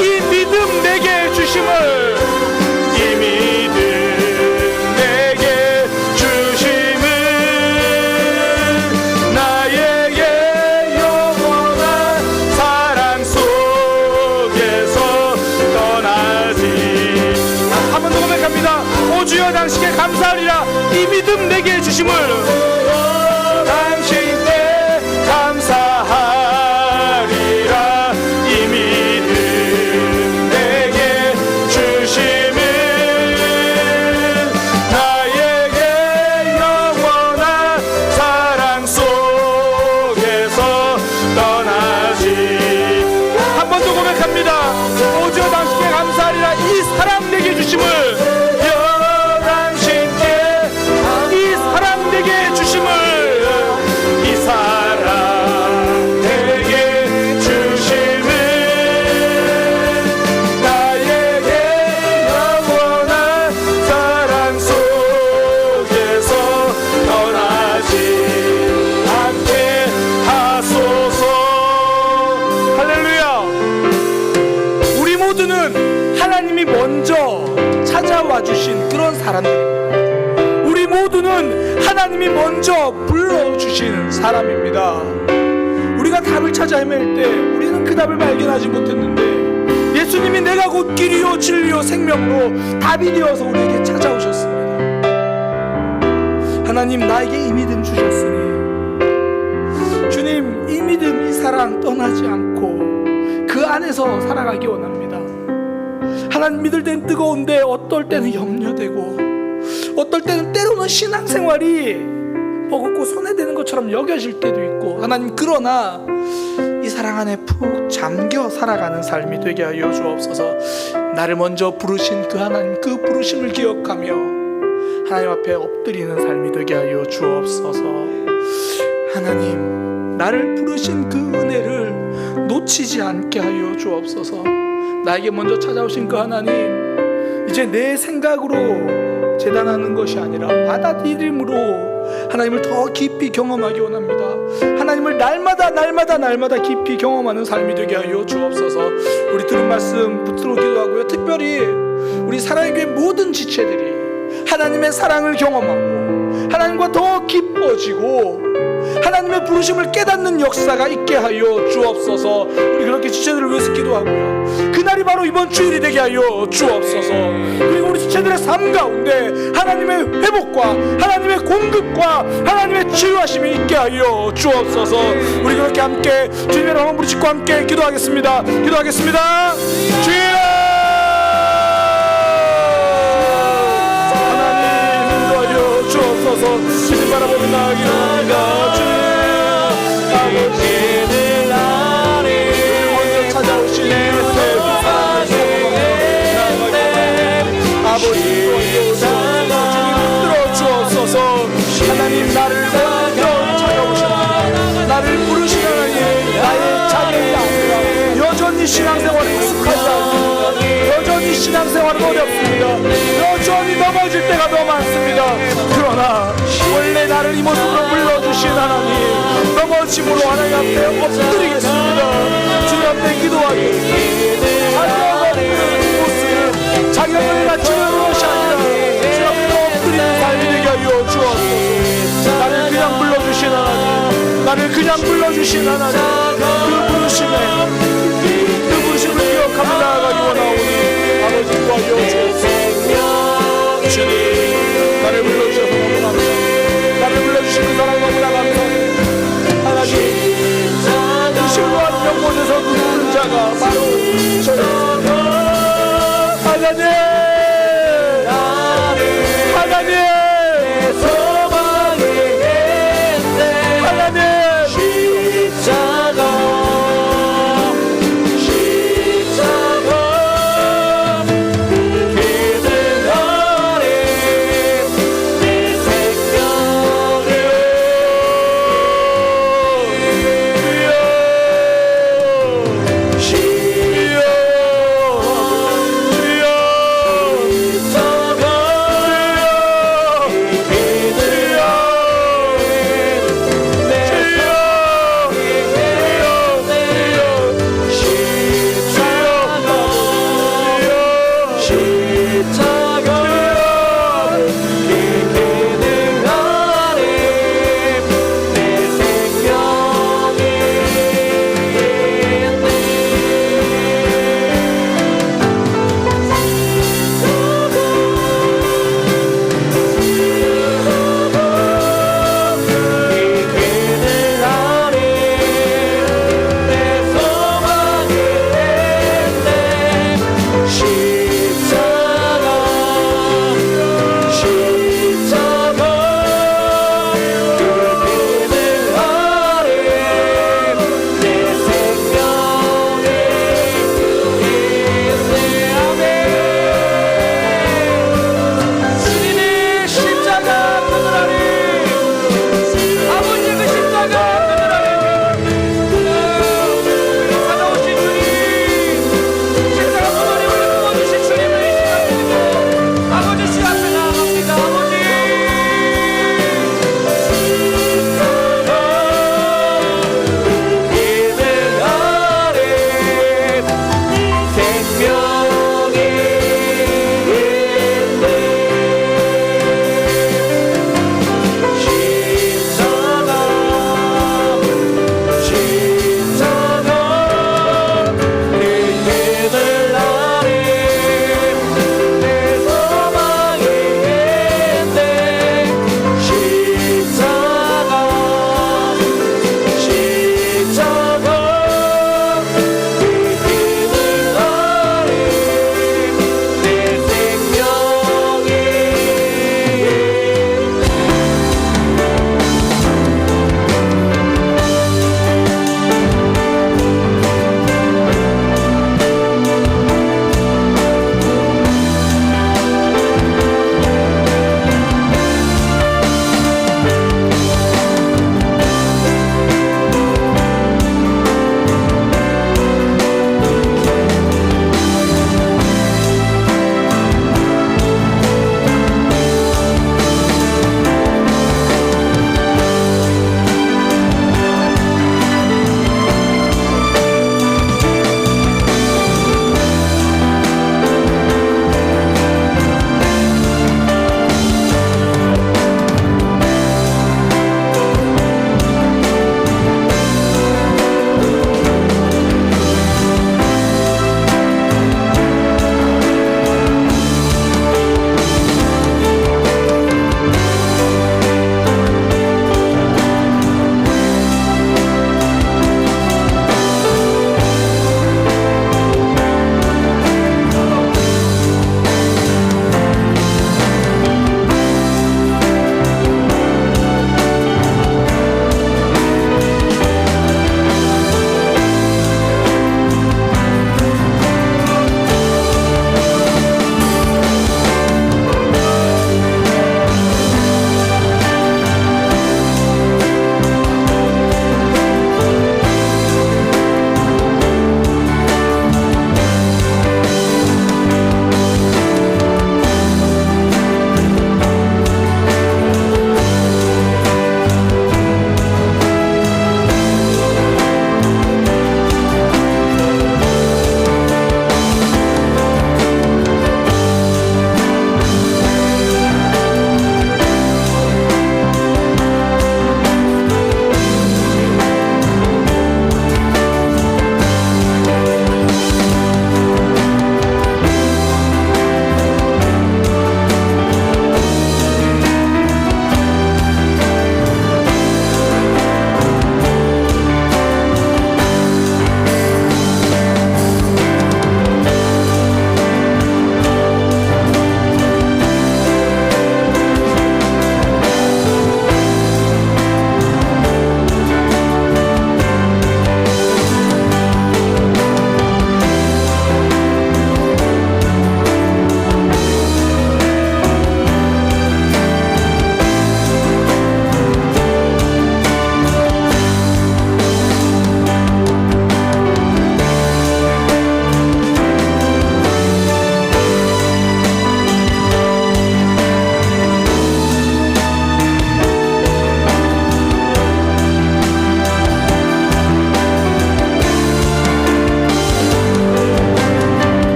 이 믿음 내게 주심을, 이 믿음 내게 주심을, 나에게 영원한 사랑 속에서 떠나지. 한 번 더 고백합니다. 오 주여 당신께 감사하리라. 이 믿음 내게 주심을, 당신께 감사하리라. 이 믿음 내게 주심을, 나에게 영원한 사랑 속에서 떠나지. 한 번 더 고백합니다. 오 주여 당신께 감사하리라. 이 사랑 내게 주심을, 당신께 이 사랑 내게 주심을, 이 사랑 내게 주심을, 나에게 영원한 사랑 속에서 떠나지 않게 하소서. 할렐루야. 우리 모두는 하나님이 먼저 찾아와 주신 그런 사람들입니다. 우리 모두는 하나님이 먼저 불러주신 사람입니다. 우리가 답을 찾아 헤맬 때 우리는 그 답을 발견하지 못했는데, 예수님이 내가 곧 길이요 진리요 생명으로 답이 되어서 우리에게 찾아오셨습니다. 하나님, 나에게 이 믿음 주셨으니 주님, 이 믿음, 이 사랑 떠나지 않고 그 안에서 살아가기 원합니다. 하나님, 믿을 땐 뜨거운데 어떨 때는 염려되고, 어떨 때는 때로는 신앙생활이 버겁고 손해되는 것처럼 여겨질 때도 있고, 하나님, 그러나 이 사랑 안에 푹 잠겨 살아가는 삶이 되게 하여 주옵소서. 나를 먼저 부르신 그 하나님, 그 부르심을 기억하며 하나님 앞에 엎드리는 삶이 되게 하여 주옵소서. 하나님, 나를 부르신 그 은혜를 놓치지 않게 하여 주옵소서. 나에게 먼저 찾아오신 그 하나님, 이제 내 생각으로 재단하는 것이 아니라 받아들임으로 하나님을 더 깊이 경험하기 원합니다. 하나님을 날마다 깊이 경험하는 삶이 되게 하여 주옵소서. 우리 들은 말씀 붙들어 기도하고요, 특별히 우리 사랑의 교회 모든 지체들이 하나님의 사랑을 경험하고 하나님과 더 깊어지고 하나님의 부르심을 깨닫는 역사가 있게 하여 주옵소서. 우리 그렇게 지체들을 위해서 기도하고요, 그날이 바로 이번 주일이 되게 하여 주옵소서. 그리고 우리 지체들의 삶 가운데 하나님의 회복과 하나님의 공급과 하나님의 치유하심이 있게 하여 주옵소서. 우리 그렇게 함께 주님의 이름으로 부르짖고 함께 기도하겠습니다. 기도하겠습니다. 주여, 주님 바라보며 나아가기 원합니다. 주님, 아버지는 나를 먼저 찾아오시네. 아버지, 주님 흔들어 주옵소서. 하나님, 나를 먼저 찾아오시네. 나를 부르시는 하나님, 나의 자격이 아니라 여전히 신앙생활에 익숙하지 않습니다. 여전히 신앙생활은 어렵습니다. 여전히 넘어질 때가 너무 많습니다. 그러나 원래 나를 이 모습으로 불러주신 하나님, 넘어짐으로 하나님 앞에 엎드리겠습니다. 주님 앞에 기도하겠습니다. 자격 없는 모습, 자격을 갖추는 것이 아니라 주 앞에 엎드리는 삶이 되게 하여 주옵소서. 나를 그냥 불러주신 하나님, 나를 그냥 불러주신 하나님, 그 부르심을 기억하며 나아가기 원하오니 아버지 도와주옵소서. 주님, 나를 불러